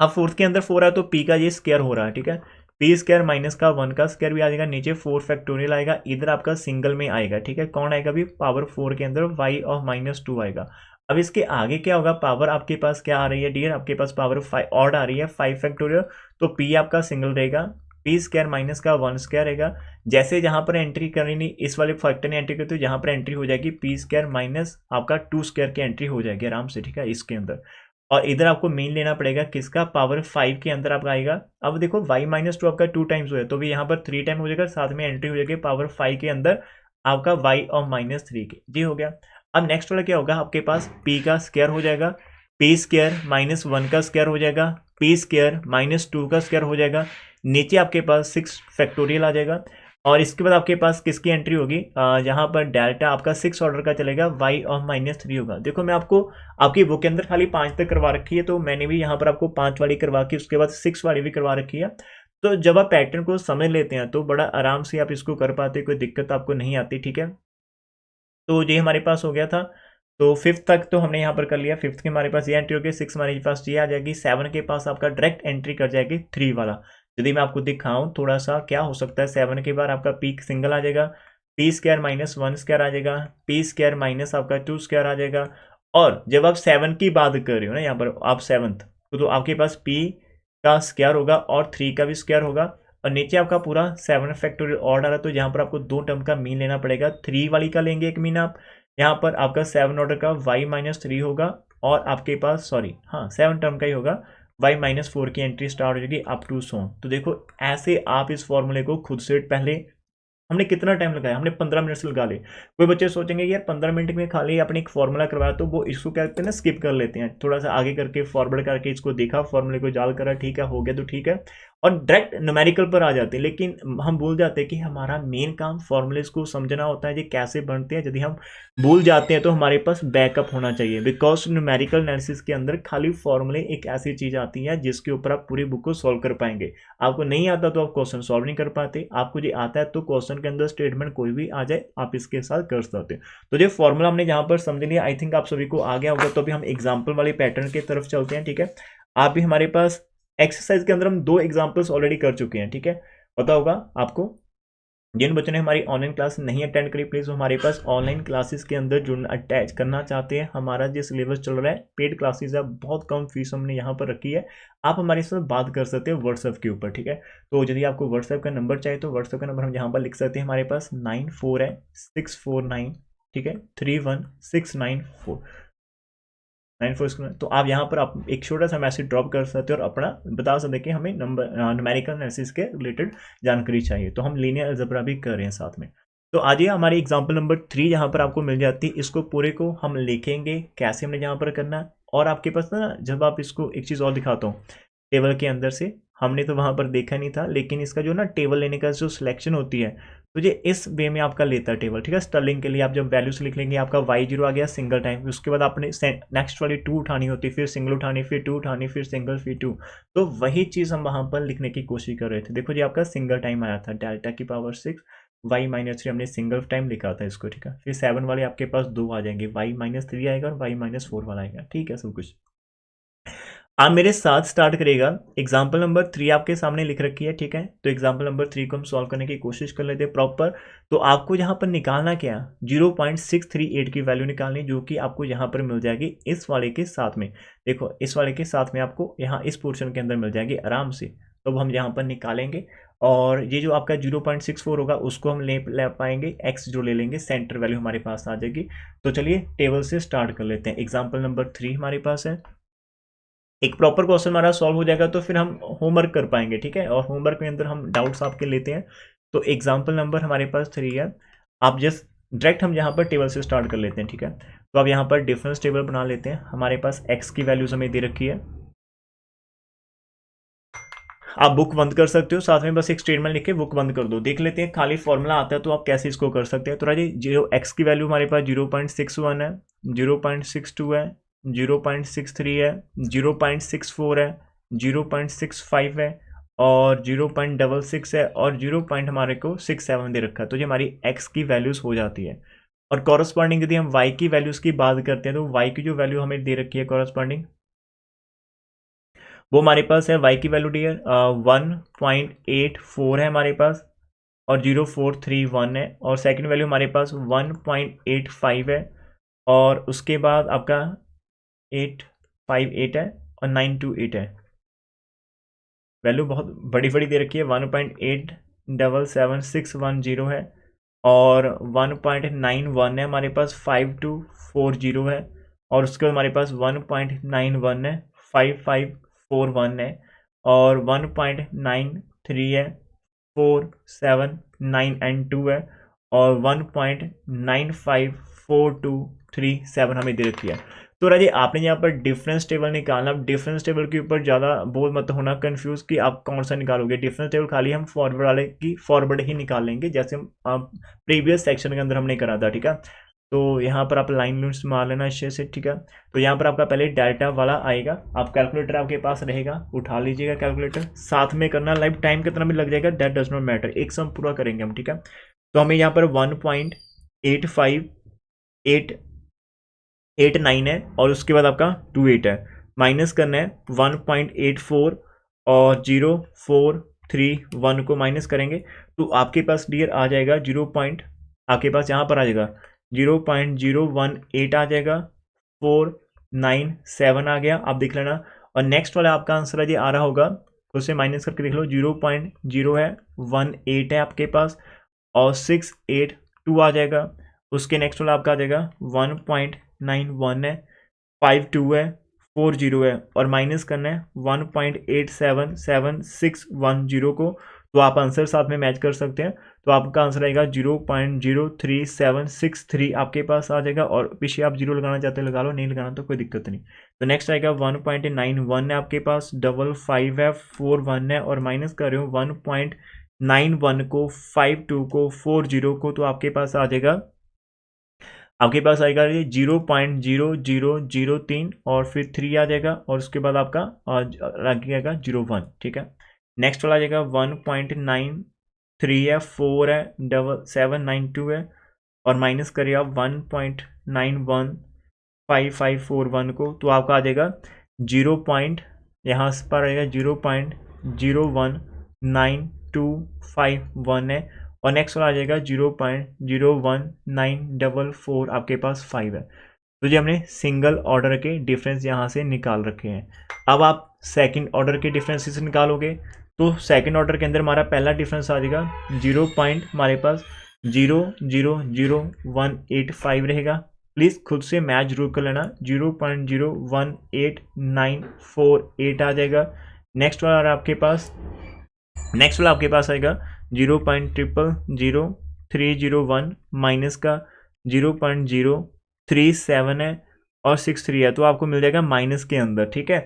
अब फोर्थ के अंदर 4 है तो p का ये स्क्वायर हो रहा है, ठीक है। पी स्क्वायर माइनस का 1 का स्क्वायर भी आ जाएगा, नीचे 4 फैक्टोरियल आएगा, इधर आपका सिंगल में आएगा, ठीक है। कौन आएगा भी, पावर 4 के अंदर y ऑफ -2 आएगा। अब इसके आगे क्या होगा, पावर आपके पास क्या आ रही है डियर, आपके पास पावर 5 ऑड आ रही है, 5 फैक्टोरियल, तो p आपका सिंगल रहेगा, पी स्क्वायर माइनस का 1 स्क्वायर रहेगा। जैसे जहाँ पर एंट्री करनी इस वाले फैक्टर ने एंट्री करते हो, जहाँ पर एंट्री हो जाएगी पी स्क्वायर माइनस आपका 2 स्क्वायर की एंट्री हो जाएगी आराम से, ठीक है, इसके अंदर। और इधर आपको मेन लेना पड़ेगा किसका, पावर 5 के अंदर आपका आएगा। अब देखो y माइनस 2 आपका 2 टाइम्स हुआ है, तो भी यहाँ पर 3 टाइम हो जाएगा, साथ में एंट्री हो जाएगी पावर 5 के अंदर आपका y और -3 के, जी हो गया। अब नेक्स्ट वाला क्या होगा, आपके पास p का स्क्वायर हो जाएगा, p स्क्वायर माइनस 1 का स्क्वायर हो जाएगा, p स्क्वायर माइनस 2 का स्क्वायर हो जाएगा, नीचे आपके पास 6 फैक्टोरियल आ जाएगा। और इसके बाद आपके पास किसकी एंट्री होगी, जहां पर डेल्टा आपका 6 ऑर्डर का चलेगा, y और -3 होगा। देखो मैं आपको आपकी बुक के अंदर खाली 5 तक करवा रखी है, तो मैंने भी यहाँ पर आपको 5 वाली करवा के उसके बाद 6 वाली भी करवा रखी है। तो जब आप पैटर्न को समझ लेते हैं तो बड़ा आराम से आप इसको कर पाते, कोई दिक्कत आपको नहीं आती, ठीक है। तो ये हमारे पास हो गया था। तो 5th तक तो हमने यहाँ पर कर लिया, 5th के हमारे पास ये एंट्री होगी, 6 हमारे पास ये आ जाएगी, 7 के पास आपका डायरेक्ट एंट्री कर जाएगी 3 वाला। यदि मैं आपको दिखाऊं थोड़ा सा क्या हो सकता है, 7 के बाद आपका पीक सिंगल आ जाएगा, पी स्क्वायर माइनस 1 स्क्वायर आ जाएगा, पी स्क्वायर माइनस आपका 2 स्क्वायर आ जाएगा। और जब आप 7 की बात कर रहे हो ना, यहाँ पर आप 7th, तो आपके पास पी का स्क्वायर होगा और 3 का भी स्क्वायर होगा, और नीचे आपका पूरा 7 फैक्टोरियल ऑर्डर है। तो यहाँ पर आपको 2 टर्म का मीन लेना पड़ेगा, 3 वाली का लेंगे एक मीन आप, यहाँ पर आपका 7 ऑर्डर का y माइनस 3 होगा, और आपके पास सॉरी हाँ 7 टर्म का ही होगा, y माइनस 4 की एंट्री स्टार्ट हो जाएगी अप टू सो। तो देखो ऐसे आप इस फॉर्मूले को खुद से पहले हमने कितना टाइम लगाया, हमने 15 मिनट से लगा ले। कोई बच्चे सोचेंगे यार 15 मिनट में खाली अपने एक फॉर्मूला करवाया, तो वो इसको क्या करते हैं ना, स्किप कर लेते हैं, थोड़ा सा आगे करके फॉरवर्ड करके इसको देखा, फॉर्मूले को जाल करा, ठीक है, हो गया तो ठीक है, और डायरेक्ट न्यूमेरिकल पर आ जाते हैं। लेकिन हम भूल जाते हैं कि हमारा मेन काम फॉर्मूलेस को समझना होता है, ये कैसे बनते हैं। यदि हम भूल जाते हैं तो हमारे पास बैकअप होना चाहिए, बिकॉज न्यूमेरिकल एनालिसिस के अंदर खाली फॉर्मूले एक ऐसी चीज आती है जिसके ऊपर आप पूरी बुक को सॉल्व कर पाएंगे। आपको नहीं आता तो आप क्वेश्चन सॉल्व नहीं कर पाते, आपको ये आता है तो क्वेश्चन के अंदर स्टेटमेंट कोई भी आ जाए आप इसके साथ कर सकते हैं। तो ये फॉर्मूला हमने यहाँ पर समझ लिया, आई थिंक आप सभी को आ गया होगा। तो अभी हम एग्जाम्पल वाले पैटर्न की तरफ चलते हैं, ठीक है। आप भी हमारे पास एक्सरसाइज के अंदर हम 2 एग्जाम्पल्स ऑलरेडी कर चुके हैं, ठीक है, पता होगा आपको। जिन बच्चों ने हमारी ऑनलाइन क्लास नहीं अटेंड करी, प्लीज हमारे पास ऑनलाइन क्लासेस के अंदर जुड़ना अटैच करना चाहते हैं, हमारा जो सिलेबस चल रहा है पेड क्लासेस है, बहुत कम फीस हमने यहाँ पर रखी है, आप हमारे साथ बात कर सकते हैं व्हाट्सएप के ऊपर, ठीक है। तो यदि आपको व्हाट्सएप का नंबर चाहिए तो व्हाट्सएप का नंबर हम यहाँ पर लिख सकते हैं, हमारे पास 94 है 649, ठीक है, 31694 94। तो आप यहाँ पर आप एक छोटा सा मैसेज ड्रॉप कर सकते हो और अपना बता सकते हैं कि हमें नंबर न्यूमेरिकल एनालिसिस के रिलेटेड जानकारी चाहिए। तो हम लीनियर अलजेब्रा भी कर रहे हैं साथ में। तो आज ये हमारी एग्जाम्पल नंबर 3 यहाँ पर आपको मिल जाती है। इसको पूरे को हम लिखेंगे कैसे हमने यहाँ पर करना है, और आपके पास ना जब आप इसको एक चीज़ और दिखाता हूँ, टेबल के अंदर से हमने तो वहाँ पर देखा नहीं था, लेकिन इसका जो ना टेबल लेने का जो सिलेक्शन होती है, तो ये इस वे में आपका लेता है टेबल, ठीक है। स्टर्लिंग के लिए आप जब वैल्यूज लिख लेंगे, आपका y0 आ गया सिंगल टाइम, उसके बाद आपने नेक्स्ट वाली 2 उठानी होती है, फिर सिंगल उठानी, फिर 2 उठानी, फिर सिंगल, फिर 2। तो वही चीज़ हम वहाँ पर लिखने की कोशिश कर रहे थे। देखो जी आपका सिंगल टाइम आया था, डेल्टा की पावर 6 y माइनस 3 हमने सिंगल टाइम लिखा था इसको, ठीक है। फिर 7 वाले आपके पास 2 आ जाएंगे, y माइनस 3 आएगा और y माइनस 4 वाला आएगा, ठीक है। सब कुछ आप मेरे साथ स्टार्ट करेगा। एग्जाम्पल नंबर 3 आपके सामने लिख रखी है, ठीक है। तो एग्जाम्पल नंबर 3 को हम सॉल्व करने की कोशिश कर लेते हैं प्रॉपर। तो आपको यहाँ पर निकालना क्या, 0.638 की वैल्यू निकालनी, जो कि आपको यहाँ पर मिल जाएगी इस वाले के साथ में। देखो इस वाले के साथ में आपको यहाँ इस पोर्शन के अंदर मिल जाएगी आराम से। तो हम यहाँ पर निकालेंगे, और ये जो आपका 0.64 होगा उसको हम ले पाएंगे, x जो ले लेंगे, सेंटर वैल्यू हमारे पास आ जाएगी। तो चलिए टेबल से स्टार्ट कर लेते हैं। एग्जाम्पल नंबर 3 हमारे पास है, एक प्रॉपर क्वेश्चन हमारा सॉल्व हो जाएगा तो फिर हम होमवर्क कर पाएंगे, ठीक है। और होमवर्क के अंदर हम डाउट्स आपके लेते हैं। तो एग्जाम्पल नंबर हमारे पास 3 है। आप जस्ट डायरेक्ट हम यहाँ पर टेबल से स्टार्ट कर लेते हैं, ठीक है। तो अब यहाँ पर डिफरेंस टेबल बना लेते हैं। हमारे पास x की वैल्यूज हमें दे रखी है, आप बुक बंद कर सकते हो, साथ में बस एक स्टेटमेंट लिख के बुक बंद कर दो। देख लेते हैं खाली फॉर्मूला आता है तो आप कैसे इसको कर सकते हैं। तो राजी x की वैल्यू हमारे पास 0.61 है, 0.62 है, 0.63 है, 0.64 है, 0.65 है, और 0.66 है, और 0. हमारे को 67 दे रखा है। तो ये हमारी x की वैल्यूज हो जाती है। और कॉरस्पॉन्डिंग यदि हम y की वैल्यूज की बात करते हैं, तो y की जो वैल्यू हमें दे रखी है कॉरस्पॉन्डिंग, वो हमारे पास है y की वैल्यू डियर 1.84 है हमारे पास, और 0431 है, और सेकंड वैल्यू हमारे पास 1.85 है, और उसके बाद आपका 858 है, और 928 है। वैल्यू बहुत बड़ी बड़ी दे रखी है, 1.877610 है और 1.91 है हमारे पास, 5240 है और उसके बाद हमारे पास 1.91 है, 5541 है और 1.93 है, 479 एंड 2 है और 1.954237 हमें दे रखी है। तो राजी आपने यहाँ पर डिफरेंस टेबल निकालना। अब डिफरेंस टेबल के ऊपर ज़्यादा बोल मत होना कंफ्यूज कि आप कौन सा निकालोगे। डिफरेंस टेबल खाली हम फॉरवर्ड वाले की फॉरवर्ड ही निकाल लेंगे, जैसे हम प्रीवियस सेक्शन के अंदर हमने करा था, ठीक है। तो यहाँ पर आप लाइन लून्स मार लेना अच्छे से, ठीक है। तो यहाँ पर आपका पहले डाटा वाला आएगा, आप कैलकुलेटर आपके पास रहेगा, उठा लीजिएगा कैलकुलेटर, साथ में करना, लाइव टाइम कितना भी लग जाएगा दैट डज नॉट मैटर, एक सम पूरा करेंगे हम, ठीक है। तो हमें यहाँ पर 1.85889 है और उसके बाद आपका 28 है, माइनस करना है 1.84 और 0431 को माइनस करेंगे तो आपके पास डियर आ जाएगा आपके पास यहाँ पर आ जाएगा 0.018 आ जाएगा, 497 आ गया, आप देख लेना। और नेक्स्ट वाला आपका आंसर है जी आ रहा होगा, उससे माइनस करके देख लो, 0.0 है, 18 है आपके पास और 682 आ जाएगा। उसके नेक्स्ट वाला आपका आ जाएगा 1.91 है, 52 है, 40 है और माइनस करना है 1.877610 को, तो आप आंसर साथ में मैच कर सकते हैं। तो आपका आंसर आएगा 0.03763 आपके पास आ जाएगा और पीछे आप जीरो लगाना चाहते हैं लगा लो, नहीं लगाना तो कोई दिक्कत नहीं। तो नेक्स्ट आएगा 1.91 है आपके पास, 55 है, 41 है और माइनस कर रहे हो 1.91 को, 52 को, 40 को, तो आपके पास आ जाएगा 0.0003 और फिर 3 आ जाएगा और उसके बाद आपका आगे आएगा 01, ठीक है। नेक्स्ट वाला आ जाएगा 1.93 है, 4 है, 792 है और माइनस करिए आप 1.915541 को, तो आपका आ जाएगा 0. यहाँ पर आएगा 0.019251 है और नेक्स्ट वाला आ जाएगा 0.01944 आपके पास 5 है। तो जी हमने सिंगल ऑर्डर के डिफरेंस यहाँ से निकाल रखे हैं। अब आप सेकंड ऑर्डर के डिफरेंसेस निकालोगे तो सेकंड ऑर्डर के अंदर हमारा पहला डिफरेंस आ जाएगा हमारे पास 0.00185 रहेगा। प्लीज़ खुद से मैच जरूर कर लेना, 0.018948 आ जाएगा। नेक्स्ट वाला आपके पास आएगा 0.000301 माइनस का 0.037 है और 63 है, तो आपको मिल जाएगा माइनस के अंदर, ठीक है।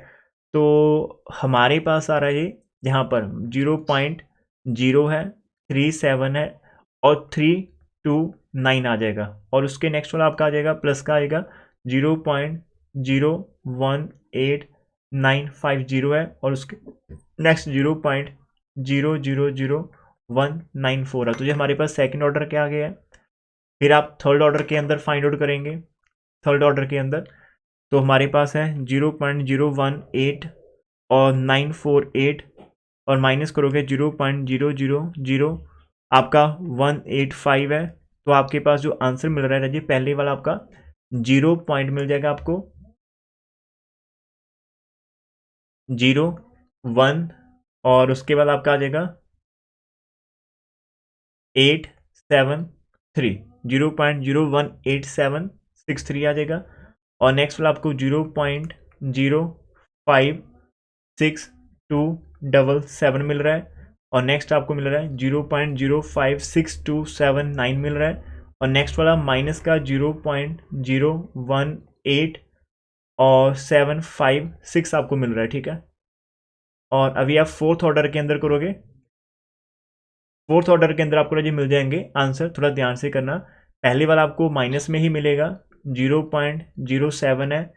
तो हमारे पास आ रहा है यहाँ पर 0.0 है, 37 है और 329 आ जाएगा और उसके नेक्स्ट वाला आपका आ जाएगा प्लस का आएगा 0.018950 है और उसके नेक्स्ट 0.000194 है। तो ये हमारे पास सेकंड ऑर्डर क्या आ गया है। फिर आप थर्ड ऑर्डर के अंदर फाइंड आउट करेंगे। थर्ड ऑर्डर के अंदर तो हमारे पास है 0.018 और 948 और माइनस करोगे 0.000 आपका 185 है। तो आपके पास जो आंसर मिल रहा है जी पहले वाला आपका 0 पॉइंट मिल जाएगा आपको 0.1 और उसके बाद आपका आ जाएगा 873, 0.01873 आ जाएगा और नेक्स्ट वाला आपको 0.05627 मिल रहा है और नेक्स्ट आपको मिल रहा है 0.05627 मिल रहा है और नेक्स्ट वाला माइनस का 0.018 और 756 आपको मिल रहा है, ठीक है। और अभी आप फोर्थ ऑर्डर के अंदर करोगे, फोर्थ ऑर्डर के अंदर आपको जी मिल जाएंगे आंसर, थोड़ा ध्यान से करना। पहले वाला आपको माइनस में ही मिलेगा, 0.07 है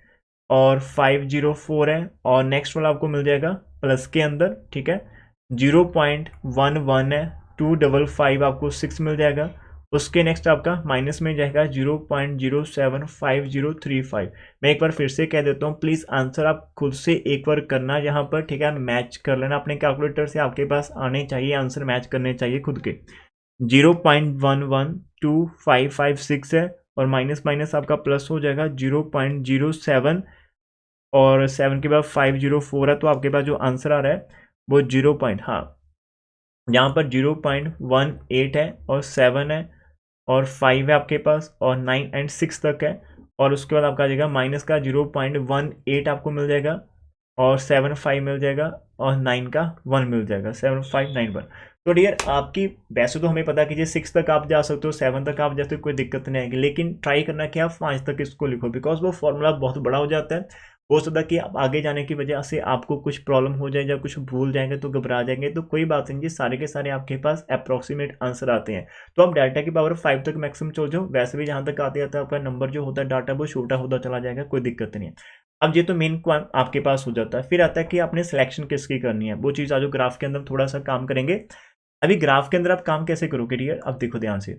और 504 है और नेक्स्ट वाला आपको मिल जाएगा प्लस के अंदर, ठीक है। 0.11 है, 255 आपको 6 मिल जाएगा। उसके नेक्स्ट आपका माइनस में जाएगा 0.075035। मैं एक बार फिर से कह देता हूँ, प्लीज़ आंसर आप खुद से एक बार करना यहाँ पर, ठीक है। मैच कर लेना अपने कैलकुलेटर से, आपके पास आने चाहिए आंसर, मैच करने चाहिए खुद के। 0.112556 है और माइनस माइनस आपका प्लस हो जाएगा 0.07 और 7 के बाद 504 है। तो आपके पास जो आंसर आ रहा है वो 0 पॉइंट, हाँ यहाँ पर 0.18 है और 7 है और 5 है आपके पास और 9 एंड 6 तक है। और उसके बाद आपका आ जाएगा माइनस का 0.18 आपको मिल जाएगा और 7 5 मिल जाएगा और 9 का 1 मिल जाएगा, 7591। तो डियर आपकी वैसे तो हमें पता कीजिए 6 तक आप जा सकते हो, 7 तक आप जा सकते हो, कोई दिक्कत नहीं आएगी, लेकिन ट्राई करना कि आप 5 तक इसको लिखो, बिकॉज वो फॉर्मूला बहुत बड़ा हो जाता है। हो सकता है कि आप आगे जाने की वजह से आपको कुछ प्रॉब्लम हो जाए या कुछ भूल जाएंगे तो घबरा जाएंगे, तो कोई बात नहीं, सारे के सारे आपके पास अप्रॉक्सीमेट आंसर आते हैं। तो आप डाटा की पावर 5 तक मैक्सिमम चल जाओ, वैसे भी जहाँ तक आते आता है आपका नंबर जो होता है डाटा वो छोटा होता चला जाएगा, कोई दिक्कत नहीं है। अब ये तो मेन आपके पास हो जाता है, फिर आता है कि आपने सिलेक्शन किसकी करनी है, वो चीज़ आज ग्राफ के अंदर थोड़ा सा काम करेंगे। अभी ग्राफ के अंदर आप काम कैसे करोगे डियर, अब देखो ध्यान से,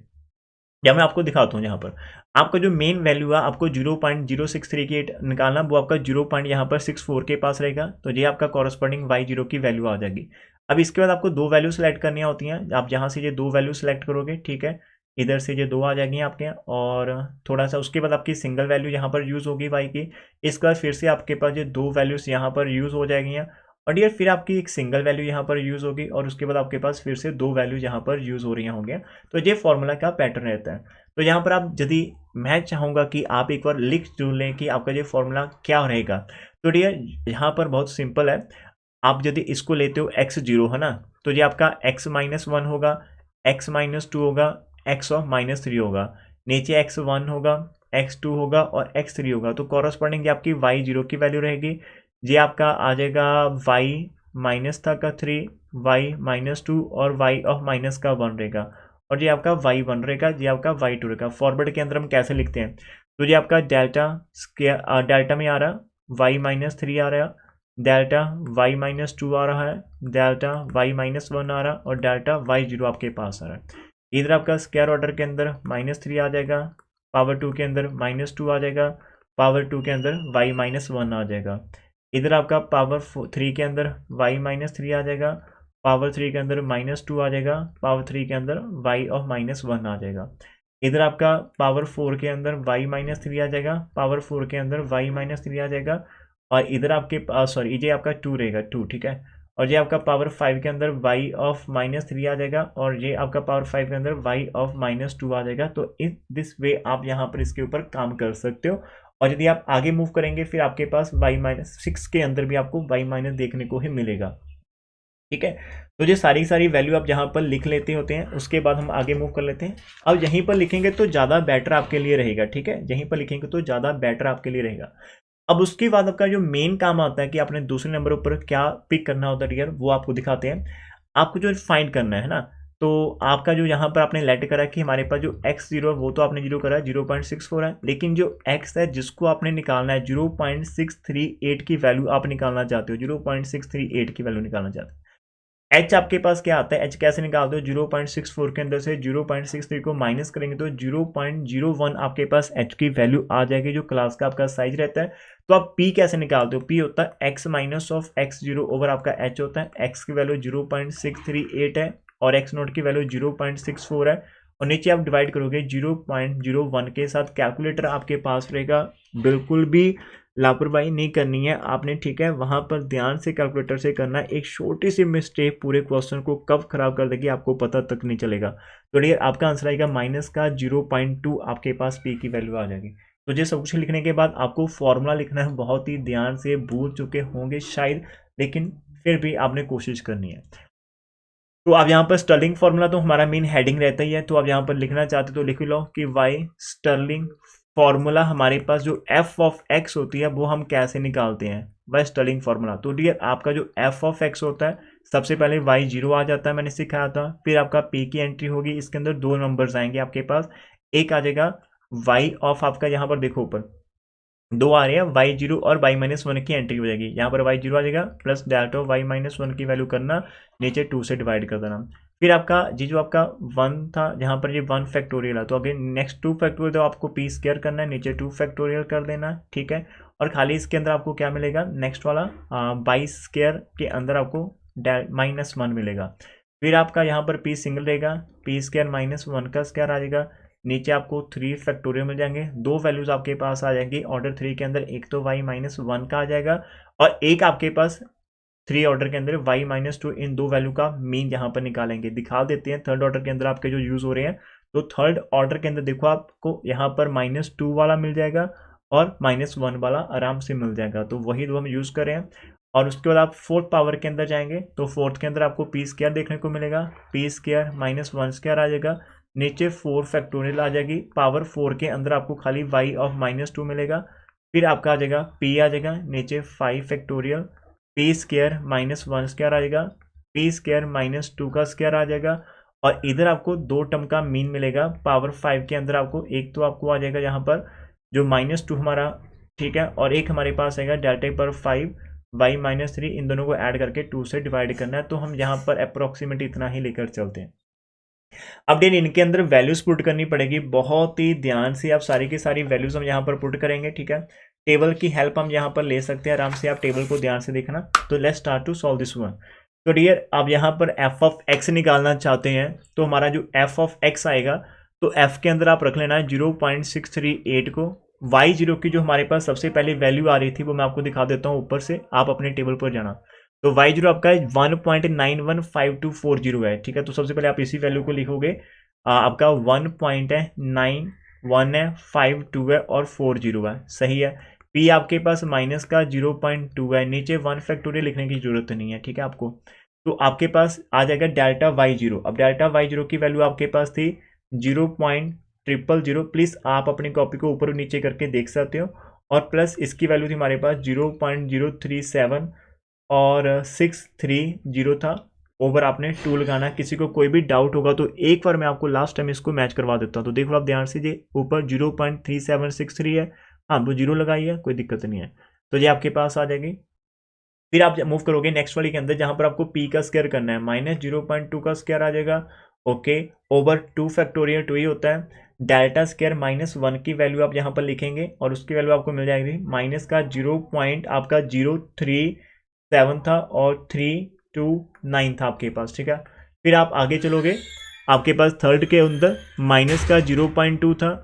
या मैं आपको दिखाता हूँ। यहाँ पर आपका जो मेन वैल्यू है आपको 0.063 निकालना, वो आपका 0.64 के पास रहेगा, तो ये आपका कॉरस्पॉन्डिंग y0 की वैल्यू आ जाएगी। अब इसके बाद आपको दो वैल्यू सेलेक्ट करनी होती हैं, आप जहाँ से ये दो वैल्यू सेलेक्ट करोगे, ठीक है, इधर से ये दो आ जाएंगी आपके, और थोड़ा सा उसके बाद आपकी सिंगल वैल्यू यहाँ पर यूज़ होगी y की, इसके बाद फिर से आपके पास ये दो वैल्यूज़ यहाँ पर यूज़ हो जाएंगी, और डियर फिर आपकी एक सिंगल वैल्यू यहाँ पर यूज़ होगी, और उसके बाद आपके पास फिर से दो वैल्यू यहाँ पर यूज़ हो रही होंगे। तो ये फॉर्मूला का पैटर्न रहता है। तो यहाँ पर आप यदि मैं चाहूँगा कि आप एक बार लिख जो लें कि आपका ये फॉर्मूला क्या रहेगा, तो डियर यहाँ पर बहुत सिंपल है। आप यदि इसको लेते हो x0 है ना, तो ये आपका x-1 होगा, x-2 होगा, x-3 होगा, नीचे x1 होगा, x2 होगा और x3 होगा, तो कॉरस्पॉन्डिंग आपकी y0 की वैल्यू रहेगी। ये आपका आ जाएगा y माइनस था का 3, y-2 और y(-1) रहेगा, और ये आपका y1 रहेगा, ये आपका y2 रहेगा। फॉरवर्ड के अंदर हम कैसे लिखते हैं, तो ये आपका डेल्टा स्क्वायर, डेल्टा में आ रहा y-3 आ रहा, डेल्टा y-2 आ रहा है, डेल्टा y-1 आ रहा और डेल्टा y0 आपके पास आ रहा है। इधर आपका स्क्वायर ऑर्डर के अंदर -3 आ जाएगा, पावर 2 के अंदर -2 आ जाएगा, पावर 2 के अंदर y-1 आ जाएगा। इधर आपका पावर 3 के अंदर y-3 आ जाएगा, पावर 3 के अंदर -2 आ जाएगा, पावर 3 के अंदर y(-1) आ जाएगा। इधर आपका पावर 4 के अंदर y-3 आ जाएगा, पावर 4 के अंदर y-3 आ जाएगा, और इधर आपके पास सॉरी ये आपका 2 रहेगा 2, ठीक है, और ये आपका पावर 5 के अंदर y(-3) आ जाएगा, और ये आपका पावर 5 के अंदर y(-2) आ जाएगा। तो इन दिस वे आप यहाँ पर इसके ऊपर काम कर सकते हो, और यदि आप आगे मूव करेंगे फिर आपके पास y-6 के अंदर भी आपको y- देखने को ही मिलेगा, ठीक है। तो ये सारी सारी वैल्यू आप यहाँ पर लिख लेते होते हैं, उसके बाद हम आगे मूव कर लेते हैं। अब यहीं पर लिखेंगे तो ज़्यादा बेटर आपके लिए रहेगा, ठीक है, यहीं पर लिखेंगे तो ज़्यादा बेटर आपके लिए रहेगा। अब उसके बाद आपका जो मेन काम आता है कि आपने दूसरे नंबर पर क्या पिक करना होता है डियर, वो आपको दिखाते हैं। आपको जो फाइंड करना है ना, तो आपका जो यहाँ पर आपने लेट करा कि हमारे पास जो x0 है वो तो आपने जीरो करा है, 0.64 है, लेकिन जो x है जिसको आपने निकालना है 0.638 की वैल्यू आप निकालना चाहते हो, 0.638 की वैल्यू निकालना चाहते हो। एच आपके पास क्या आता है, एच कैसे निकालते हो, 0.64 के अंदर से 0.63 को माइनस करेंगे तो 0.01 आपके पास एच की वैल्यू आ जाएगी, जो क्लास का आपका साइज रहता है। तो आप पी कैसे निकालते हो, पी होता है x minus of x0 over आपका एच होता है, एक्स की वैल्यू 0.638 है और एक्स नोट की वैल्यू 0.64 है, और नीचे आप डिवाइड करोगे 0.01 के साथ। कैलकुलेटर आपके पास रहेगा, बिल्कुल भी लापरवाही नहीं करनी है आपने, ठीक है, वहां पर ध्यान से कैलकुलेटर से करना है। एक छोटी सी मिस्टेक पूरे क्वेश्चन को कब खराब कर देगी आपको पता तक नहीं चलेगा। तो डियर आपका आंसर आएगा माइनस का 0.2 आपके पास पी की वैल्यू आ जाएगी। तो ये सब कुछ लिखने के बाद आपको फॉर्मूला लिखना है, बहुत ही ध्यान से भूल चुके होंगे शायद, लेकिन फिर भी आपने कोशिश करनी है। तो आप यहाँ पर स्टर्लिंग फॉर्मूला तो हमारा मेन हेडिंग रहता ही है, तो आप यहाँ पर लिखना चाहते तो लिख लो कि वाई स्टर्लिंग फॉर्मूला हमारे पास जो एफ ऑफ एक्स होती है वो हम कैसे निकालते हैं, वाई स्टर्लिंग फॉर्मूला। तो डियर आपका जो एफ ऑफ एक्स होता है सबसे पहले y0 आ जाता है, मैंने सिखाया था, फिर आपका p की एंट्री होगी, इसके अंदर दो नंबर्स आएंगे आपके पास, एक आ जाएगा y ऑफ आपका, यहाँ पर देखो ऊपर दो आ रहे हैं, y0 और y-1 की एंट्री हो जाएगी, यहाँ पर y0 आ जाएगा प्लस डेल्टा y-1 की वैल्यू करना, नीचे 2 से डिवाइड कर देना। फिर आपका जी जो आपका 1 था यहाँ पर ये 1 फैक्टोरियल है, तो अगेन नेक्स्ट 2 फैक्टोरियल तो आपको p स्क्वायर करना है, नीचे 2 फैक्टोरियल कर देना, ठीक है, और खाली इसके अंदर आपको क्या मिलेगा, नेक्स्ट वाला बाई स्क्वायर के अंदर आपको -1 मिलेगा। फिर आपका यहाँ पर p सिंगल रहेगा, p स्क्वायर -1 का स्क्वायर आ जाएगा, नीचे आपको 3 फैक्टोरियल मिल जाएंगे, दो वैल्यूज आपके पास आ जाएंगी ऑर्डर 3 के अंदर, एक तो y-1 का आ जाएगा और एक आपके पास 3 ऑर्डर के अंदर y-2 इन दो वैल्यू का मीन यहाँ पर निकालेंगे। दिखा देते हैं थर्ड ऑर्डर के अंदर आपके जो यूज हो रहे हैं। तो थर्ड ऑर्डर के अंदर देखो आपको यहाँ पर -2 वाला मिल जाएगा और -1 वाला आराम से मिल जाएगा, तो वही दो हम यूज कर रहे हैं। और उसके बाद आप फोर्थ पावर के अंदर जाएंगे तो फोर्थ के अंदर आपको पी स्क्वायर देखने को मिलेगा, पी स्क्वायर -1 आ जाएगा, नीचे 4 फैक्टोरियल आ जाएगी, पावर 4 के अंदर आपको खाली y ऑफ -2 मिलेगा। फिर आपका आ जाएगा p आ जाएगा, नीचे 5 फैक्टोरियल, पी स्क्वायर -1 आ जाएगा, पी स्क्वायर -2 का स्क्वायर आ जाएगा। और इधर आपको दो टर्म का मीन मिलेगा पावर 5 के अंदर आपको, एक तो आपको आ जाएगा यहाँ पर जो -2 हमारा, ठीक है, और एक हमारे पास आएगा डेल्टा पर 5 y-3, इन दोनों को ऐड करके 2 से डिवाइड करना है। तो हम यहाँ पर अप्रोक्सीमेट इतना ही लेकर चलते हैं। अब डेन इनके अंदर वैल्यूज पुट करनी पड़ेगी, बहुत ही ध्यान से आप सारी की सारी वैल्यूज हम यहाँ पर पुट करेंगे, ठीक है। टेबल की हेल्प हम यहाँ पर ले सकते हैं, आराम से आप टेबल को ध्यान से देखना। तो let's start to solve this one. तो डियर आप यहाँ पर f ऑफ x निकालना चाहते हैं तो हमारा जो f ऑफ x आएगा तो f के अंदर आप रख लेना है 0.638 को। y0 की जो हमारे पास सबसे पहले वैल्यू आ रही थी वो मैं आपको दिखा देता हूँ ऊपर से, आप अपने टेबल पर जाना। तो y0 आपका 1.915240 है, ठीक है। तो सबसे पहले आप इसी वैल्यू को लिखोगे, आपका 1.9152 है और 40 है, सही है। p आपके पास माइनस का 0.2 है, नीचे 1 फैक्टोरियल लिखने की जरूरत नहीं है, ठीक है आपको। तो आपके पास आ जाएगा डेल्टा y0। अब डेल्टा y0 की वैल्यू आपके पास थी 0.000, प्लीज आप अपनी कॉपी को ऊपर और नीचे करके देख सकते हो। और प्लस इसकी वैल्यू थी हमारे पास 0.037 और 630 था। ओवर आपने 2 लगाना। किसी को कोई भी डाउट होगा तो एक बार मैं आपको लास्ट टाइम इसको मैच करवा देता हूँ। तो देखो आप ध्यान से, ये ऊपर 0.3763 है, हाँ वो 0 लगाई है, कोई दिक्कत नहीं है। तो ये आपके पास आ जाएगी। फिर आप मूव करोगे नेक्स्ट वाली के अंदर जहां पर आपको p का स्क्वायर करना है, -0.2 का स्क्वायर आ जाएगा, ओके, ओवर 2 फैक्टोरियल 2 ही होता है। डेल्टा स्क्वायर -1 की वैल्यू आप यहाँ पर लिखेंगे और उसकी वैल्यू आपको मिल जाएगी माइनस का 0.037 था और 329 था आपके पास, ठीक है। फिर आप आगे चलोगे, आपके पास थर्ड के अंदर माइनस का 0.2 था,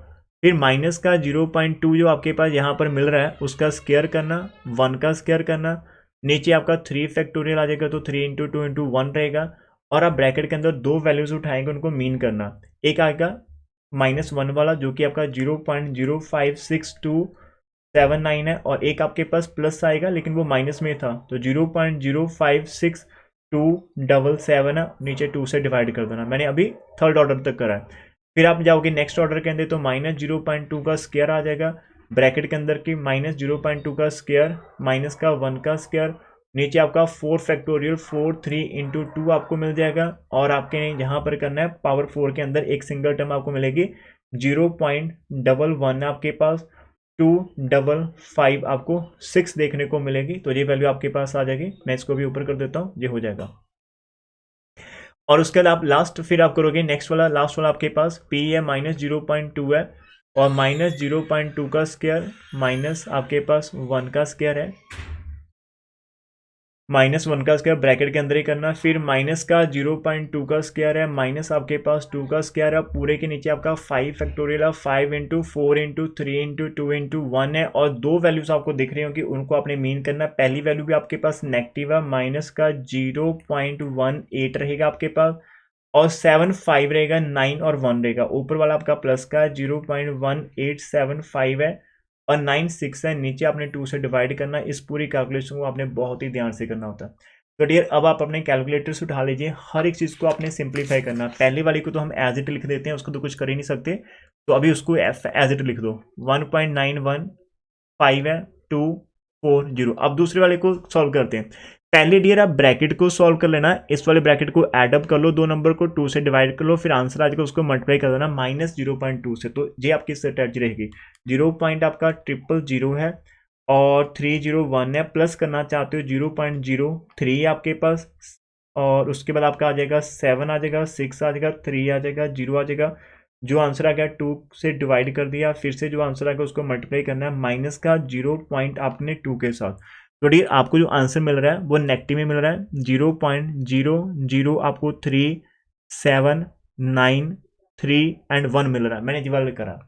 फिर माइनस का 0.2 जो आपके पास यहाँ पर मिल रहा है उसका स्क्वायर करना, 1 का स्क्वायर करना, नीचे आपका 3 फैक्टोरियल आ जाएगा तो 3 × 2 × 1 रहेगा। और आप ब्रैकेट के अंदर दो वैल्यूज उठाएंगे, उनको मीन करना। एक आएगा -1 वाला जो कि आपका 0.056279 है, और एक आपके पास प्लस आएगा लेकिन वो माइनस में था तो 0.056277 है, नीचे 2 से डिवाइड कर देना। मैंने अभी थर्ड ऑर्डर तक करा है। फिर आप जाओगे नेक्स्ट ऑर्डर के अंदर तो -0.2 का स्क्वायर आ जाएगा, ब्रैकेट के अंदर की -0.2 का स्क्वायर, माइनस का 1 का स्क्वायर, नीचे आपका 4 फैक्टोरियल 43 × 2 आपको मिल जाएगा। और आपके यहाँ पर करना है पावर 4 के अंदर एक सिंगल टर्म आपको मिलेगी 0.11 आपके पास, 255 आपको 6 देखने को मिलेगी। तो ये वैल्यू आपके पास आ जाएगी। मैं इसको भी ऊपर कर देता हूँ, ये हो जाएगा। और उसके बाद आप लास्ट फिर आप करोगे नेक्स्ट वाला, लास्ट वाला आपके पास p है -0.2 है और -0.2 का स्क्वायर माइनस आपके पास 1 का स्क्वायर है, -1 का स्क्वायर ब्रैकेट के अंदर ही करना। फिर माइनस का 0.2 का स्क्वायर है, माइनस आपके पास 2 का स्क्वायर है, पूरे के नीचे आपका 5 फैक्टोरियल है, 5 × 4 × 3 × 2 × 1 है। और दो वैल्यूज आपको दिख रही होंगी, उनको आपने मीन करना है। पहली वैल्यू भी आपके पास नेगेटिव है, माइनस का 0.18 रहेगा आपके पास, और 7 5 रहेगा, 9 और 1 रहेगा। ऊपर वाला आपका प्लस का 0.1875 है और 9 6 है, नीचे आपने 2 से डिवाइड करना। इस पूरी कैलकुलेशन को आपने बहुत ही ध्यान से करना होता है। तो डियर अब आप अपने कैलकुलेटर से उठा लीजिए, हर एक चीज़ को आपने सिंप्लीफाई करना। पहले वाली को तो हम एज इट लिख देते हैं, उसको तो कुछ कर ही नहीं सकते, तो अभी उसको एज इट लिख दो। 1.915 है, 240। अब दूसरे वाले को सॉल्व करते हैं। पहले डियर आप ब्रैकेट को सॉल्व कर लेना, इस वाले ब्रैकेट को ऐड अप कर लो, दो नंबर को 2 से डिवाइड कर लो, फिर आंसर आ जाएगा, उसको मल्टीप्लाई कर देना -0.2 से। तो ये आपकी स्ट्रेटजी रहेगी। 0.000 है और 301 है, प्लस करना चाहते हो 0.03 आपके पास, और उसके बाद आपका आ जाएगा 7 आ जाएगा, 6 आ जाएगा, 3 आ जाएगा, 0 आ जाएगा। जो आंसर आ गया 2 से डिवाइड कर दिया, फिर से जो आंसर आ गया उसको मल्टीप्लाई करना है माइनस का 0. आपने 2 के साथ। तो डियर आपको जो आंसर मिल रहा है वो नेगेटिव में मिल रहा है, 0.00 आपको 3 7 9 3 एंड 1 मिल रहा है। मैंने ये वाला करा।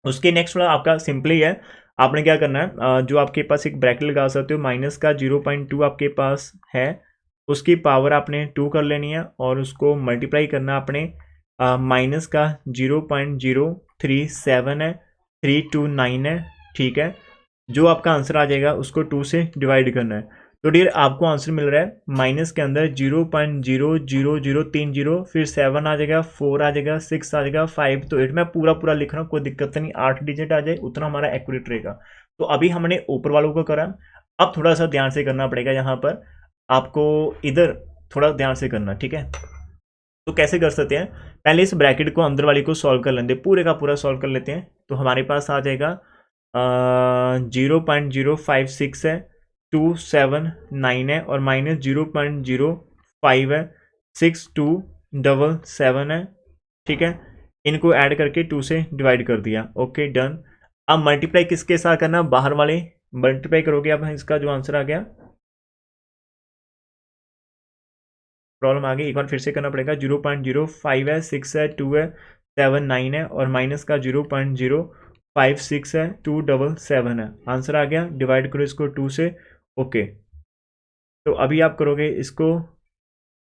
उसके नेक्स्ट वाला आपका सिंपली है, आपने क्या करना है, जो आपके पास एक ब्रैकेट लगा सकते हो, माइनस का 0.2 आपके पास है, उसकी पावर आपने 2 कर लेनी है और उसको मल्टीप्लाई करना आपने माइनस का 0.037 है, 329 है, ठीक है। जो आपका आंसर आ जाएगा उसको 2 से डिवाइड करना है। तो डियर आपको आंसर मिल रहा है माइनस के अंदर 0.00030, फिर 7 आ जाएगा, 4 आ जाएगा, 6 आ जाएगा, 5 तो 8। मैं पूरा पूरा लिख रहा हूँ, कोई दिक्कत नहीं, 8 डिजिट आ जाए उतना हमारा एक्यूरेट रहेगा। तो अभी हमने ऊपर वालों को करा, अब थोड़ा सा ध्यान से करना पड़ेगा यहाँ पर आपको, इधर थोड़ा ध्यान से करना, ठीक है। तो कैसे कर सकते हैं, पहले इस ब्रैकेट को अंदर वाली को सॉल्व कर लेते हैं, पूरे का पूरा सॉल्व कर लेते हैं। तो हमारे पास आ जाएगा 0.056 है, 279 है और माइनस 0.05 है, 6277 है, ठीक है। इनको ऐड करके 2 से डिवाइड कर दिया, ओके डन। अब मल्टीप्लाई किसके साथ करना, बाहर वाले मल्टीप्लाई करोगे। अब इसका जो आंसर आ गया, प्रॉब्लम आ गई, एक बार फिर से करना पड़ेगा। 0.05 है, 6 है, 2 है, 7 9 है और माइनस का 0.056 है, 277 है। आंसर आ गया, डिवाइड करो इसको 2 से, ओके। तो अभी आप करोगे इसको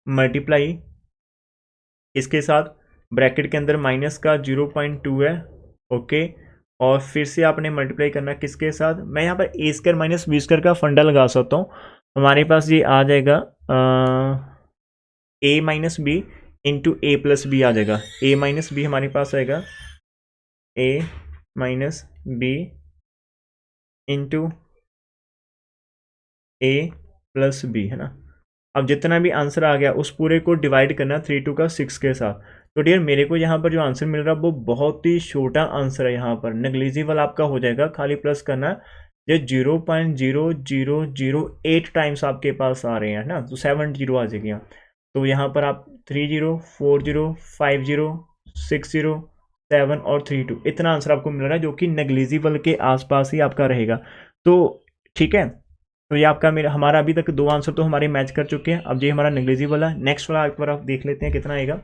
मल्टीप्लाई इसके साथ, ब्रैकेट के अंदर माइनस का 0.2 है, ओके। और फिर से आपने मल्टीप्लाई करना किसके साथ, मैं यहाँ पर ए स्क्वायर माइनस बी स्क्वायर का फंडा लगा सकता हूँ। हमारे पास ये आ जाएगा ए माइनस बी इंटू ए प्लस बी आ जाएगा। ए माइनस बी हमारे पास आएगा ए माइनस बी इंटू ए प्लस बी, है ना। अब जितना भी आंसर आ गया उस पूरे को डिवाइड करना 3 2 का 6 के साथ। तो डियर मेरे को यहाँ पर जो आंसर मिल रहा है वो बहुत ही छोटा आंसर है, यहाँ पर नेग्लिजिबल आपका हो जाएगा। खाली प्लस करना, ये 0.0008 टाइम्स आपके पास आ रहे हैं ना, तो 7 जीरो आ जाएगी यहाँ। तो यहाँ पर आप 30 40 50 60 7 और 32 इतना आंसर आपको मिल रहा है, जो कि नेग्लिजिबल के आसपास ही आपका रहेगा। तो ठीक है, तो ये आपका मेरा हमारा अभी तक 2 आंसर तो हमारे मैच कर चुके हैं। अब ये हमारा नेग्लिजिबल है। नेक्स्ट वाला एक बार आप देख लेते हैं कितना आएगा।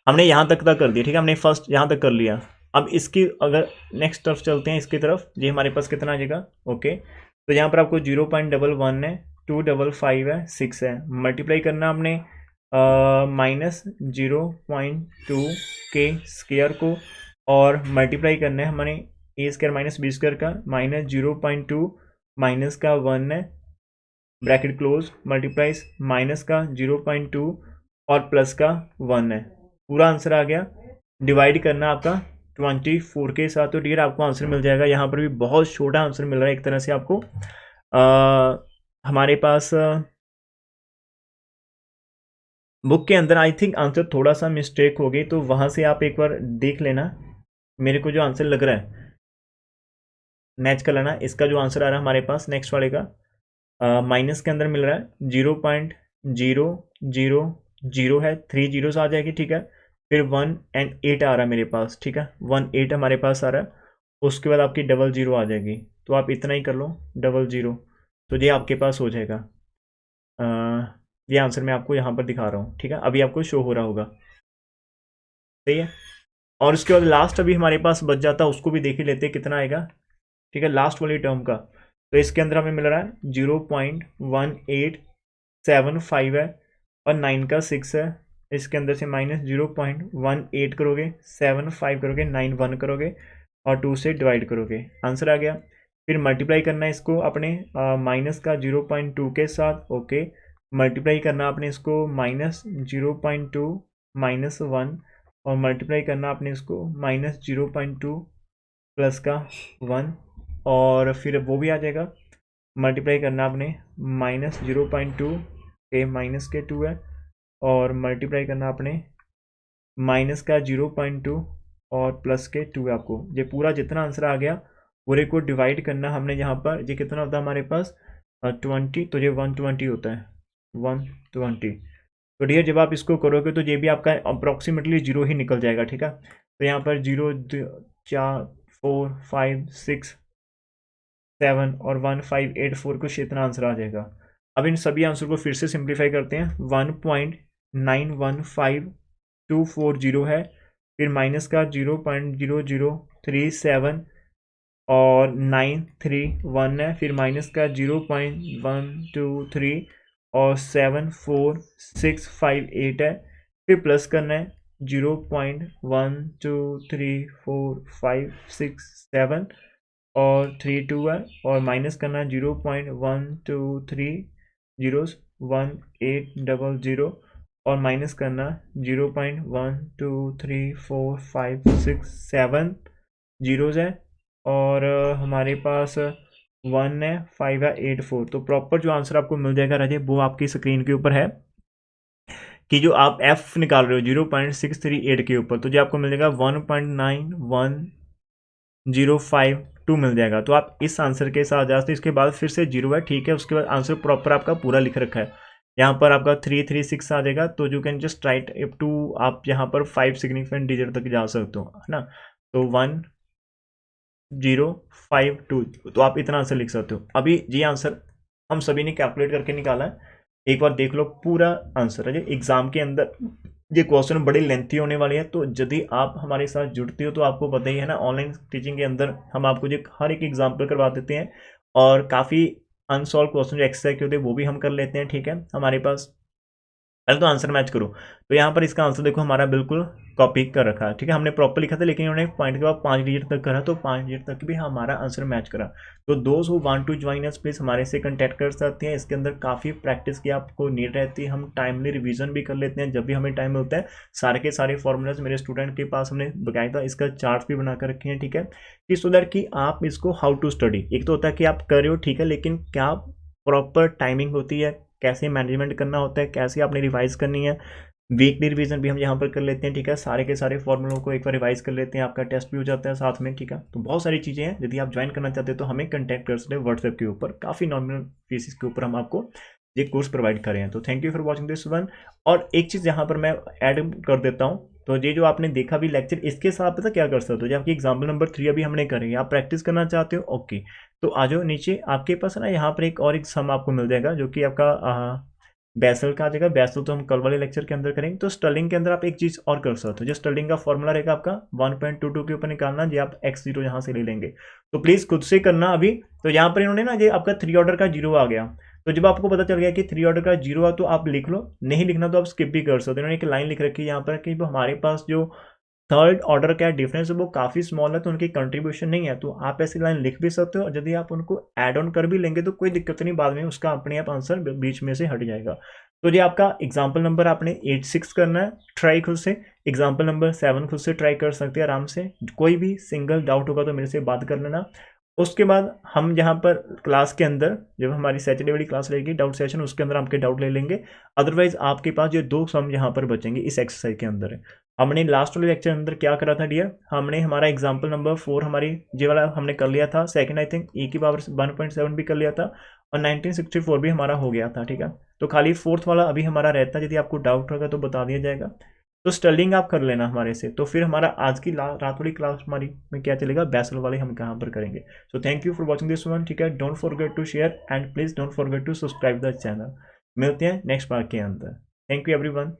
हमने यहाँ तक कर दिया, ठीक है, हमने फर्स्ट यहाँ तक कर लिया। अब इसकी अगर नेक्स्ट तरफ चलते हैं, इसकी तरफ, ये हमारे पास कितना आ जाएगा, ओके। तो यहाँ पर आपको 0.11 है, 255 है, 6 है, मल्टीप्लाई करना आपने माइनस 0.2 के स्क्वायर को, और मल्टीप्लाई करना है हमने ए स्क्वायर माइनस बी स्क्वायर का, माइनस 0.2 माइनस का 1 है, ब्रैकेट क्लोज, मल्टीप्लाइज माइनस का 0.2 और प्लस का 1 है। पूरा आंसर आ गया, डिवाइड करना आपका 24 के साथ। तो डियर आपको आंसर मिल जाएगा। यहाँ पर भी बहुत छोटा आंसर मिल रहा है एक तरह से आपको। हमारे पास बुक के अंदर आई थिंक आंसर थोड़ा सा मिस्टेक हो गई, तो वहाँ से आप एक बार देख लेना। मेरे को जो आंसर लग रहा है मैच कर लेना। इसका जो आंसर आ रहा है हमारे पास नेक्स्ट वाले का, माइनस के अंदर मिल रहा है 0.000 है, 3 जीरोस आ जाएगी, ठीक है। फिर 1 एंड 8 आ रहा है मेरे पास, ठीक है, 1 8 हमारे पास आ रहा है। उसके बाद आपकी डबल जीरो आ जाएगी, तो आप इतना ही कर लो, डबल जीरो, तो ये आपके पास हो जाएगा। ये आंसर मैं आपको यहाँ पर दिखा रहा हूँ, ठीक है, अभी आपको शो हो रहा होगा, सही है। और उसके बाद लास्ट अभी हमारे पास बच जाता, उसको भी देख ही लेते कितना आएगा, ठीक है, लास्ट वाली टर्म का। तो इसके अंदर हमें मिल रहा है 0.1875 है और 9 का 6 है। इसके अंदर से माइनस 0.18 करोगे, 7 5 करोगे, 9 1 करोगे और 2 से डिवाइड करोगे, आंसर आ गया। फिर मल्टीप्लाई करना है इसको अपने माइनस का 0.2 के साथ, ओके। मल्टीप्लाई करना आपने इसको माइनस 0.2 माइनस 1 और मल्टीप्लाई करना आपने इसको माइनस 0.2 प्लस का 1 और फिर वो भी आ जाएगा। मल्टीप्लाई करना आपने माइनस 0.2 के माइनस के 2 है और मल्टीप्लाई करना आपने माइनस का 0.2 और प्लस के 2 है। आपको ये पूरा जितना आंसर आ गया पूरे को डिवाइड करना हमने यहाँ पर। ये कितना होता है हमारे पास 20, तो ये 120 होता है, 120। तो डियर जब आप इसको करोगे तो ये भी आपका अप्रॉक्सीमेटली 0 ही निकल जाएगा, ठीक है। तो यहाँ पर 0 4 4 5 6 7 और 1 5 8 4 कुछ इतना आंसर आ जाएगा। अब इन सभी आंसर को फिर से सिंप्लीफाई करते हैं। 1.915240 है, फिर माइनस का 0.0037 और 931 है, फिर माइनस का 0.123 और 74658 है, फिर प्लस करना है 0.1234567 और 32 है, और माइनस करना है 0.1230180 और माइनस करना 0.1234567 जीरोज है, और हमारे पास 1 है, 5 है, 8 4। तो प्रॉपर जो आंसर आपको मिल जाएगा राजे वो आपकी स्क्रीन के ऊपर है कि जो आप एफ निकाल रहे हो 0.638 के ऊपर, तो जो आपको मिल जाएगा 1.91052 मिल जाएगा। तो आप इस आंसर के साथ जाते इसके बाद फिर से जीरो है, ठीक है, उसके बाद आंसर प्रॉपर आपका पूरा लिख रखा है। यहाँ पर आपका 336 आ जाएगा, तो you can just write up to, आप यहाँ पर 5 सिग्निफिकेंट डिजिट तक जा सकते हो, है ना। तो 1052, तो आप इतना आंसर लिख सकते हो। अभी ये आंसर हम सभी ने कैलकुलेट करके निकाला है, एक बार देख लो पूरा आंसर है। एग्जाम के अंदर ये क्वेश्चन बड़े लेंथी होने वाले हैं, तो यदि आप हमारे साथ जुड़ते हो तो आपको पता ही है ना, ऑनलाइन टीचिंग के अंदर हम आपको जो हर एक एग्जाम्पल करवा देते हैं, और काफ़ी अनसॉल्व क्वेश्चन जो एक्सरसाइज के होते हैं वो भी हम कर लेते हैं, ठीक है। हमारे पास पहले तो आंसर मैच करो, तो यहाँ पर इसका आंसर देखो हमारा बिल्कुल कॉपी कर रखा है, ठीक है, हमने प्रॉपर लिखा था, लेकिन उन्होंने पॉइंट के बाद 5 डिजिट तक करा, तो 5 डिजिट तक भी हमारा आंसर मैच करा। तो दोस्त who want to join us please हमारे से कंटेक्ट कर सकते हैं। इसके अंदर काफ़ी प्रैक्टिस की आपको नीड रहती है, हम टाइमली रिवीजन भी कर लेते हैं जब भी हमें टाइम मिलता है। सारे के सारे फॉर्मूलाज मेरे स्टूडेंट के पास हमने बकायदा इसका चार्ट भी बना कर रखे हैं, ठीक है, कि सो दैट कि आप इसको हाउ टू स्टडी, एक तो होता है कि आप कर रहे हो, ठीक है, लेकिन क्या प्रॉपर टाइमिंग होती है, कैसे मैनेजमेंट करना होता है, कैसे आपने रिवाइज करनी है, वीकली रिवीजन भी हम यहाँ पर कर लेते हैं, ठीक है, सारे के सारे फॉर्मूलों को एक बार रिवाइज कर लेते हैं, आपका टेस्ट भी हो जाता है साथ में, ठीक है। तो बहुत सारी चीज़ें हैं, यदि आप ज्वाइन करना चाहते हैं तो हमें कंटेक्ट कर सकते हैं व्हाट्सएप के ऊपर, काफ़ी नॉमिनल फीसिस के ऊपर हम आपको ये कोर्स प्रोवाइड कर रहे हैं। तो thank you for watching this one. और एक चीज़ यहाँ पर मैं ऐड कर देता हूँ, तो ये जो आपने देखा भी लेक्चर, इसके साथ पता क्या कर सकते हो, जो आपकी एग्जाम्पल नंबर 3 अभी हमने करेंगे, आप प्रैक्टिस करना चाहते हो, ओके, तो आ जाओ नीचे, आपके पास ना यहाँ पर एक और एक सम आपको मिल जाएगा जो कि आपका बेसल का आ जाएगा। बेसल तो हम कल वाले लेक्चर के अंदर करेंगे। तो स्टर्लिंग के अंदर आप एक चीज़ और कर सकते हो, जो स्टर्लिंग का फॉर्मूला रहेगा आपका 1.22 के ऊपर निकालना, जी आप x0 यहाँ से ले लेंगे, तो प्लीज़ खुद से करना अभी। तो यहाँ पर इन्होंने ना ये आपका 3 ऑर्डर का 0 आ गया, तो जब आपको पता चल गया कि 3 ऑर्डर का 0 आ, तो आप लिख लो, नहीं लिखना तो आप स्किप भी कर सकते हो। इन्होंने एक लाइन लिख रखी है यहाँ पर कि हमारे पास जो थर्ड ऑर्डर का डिफरेंस है वो काफ़ी स्मॉल है, तो उनकी कंट्रीब्यूशन नहीं है, तो आप ऐसी लाइन लिख भी सकते हो। और यदि आप उनको ऐड ऑन कर भी लेंगे तो कोई दिक्कत नहीं, बाद में उसका अपने आप आंसर बीच में से हट जाएगा। तो ये आपका एग्जाम्पल नंबर आपने 86 करना है, ट्राई खुद से। एग्जाम्पल नंबर 7 खुद से ट्राई कर सकते हैं आराम से, कोई भी सिंगल डाउट होगा तो मेरे से बात कर लेना। उसके बाद हम यहाँ पर क्लास के अंदर, जब हमारी सैटरडे वाली क्लास रहेगी डाउट सेशन, उसके अंदर आपके डाउट ले लेंगे। अदरवाइज आपके पास ये 2 सम यहाँ पर बचेंगे इस एक्सरसाइज के अंदर। हमने लास्ट वाले लेक्चर अंदर क्या करा था डियर, हमने हमारा एग्जाम्पल नंबर 4 हमारी ये वाला हमने कर लिया था, सेकंड आई थिंक e की पावर 1.7 भी कर लिया था, और 1964 भी हमारा हो गया था, ठीक है। तो खाली फोर्थ वाला अभी हमारा रहता है, यदि आपको डाउट होगा तो बता दिया जाएगा। तो स्टर्लिंग आप कर लेना हमारे से, तो फिर हमारा आज की रात वाली क्लास हमारी में क्या चलेगा, बेसल वाले हम कहाँ पर करेंगे। So thank you for watching this one, ठीक है, don't forget to share and please don't forget to subscribe the channel. मिलते हैं नेक्स्ट पार्ट के अंदर। Thank you everyone.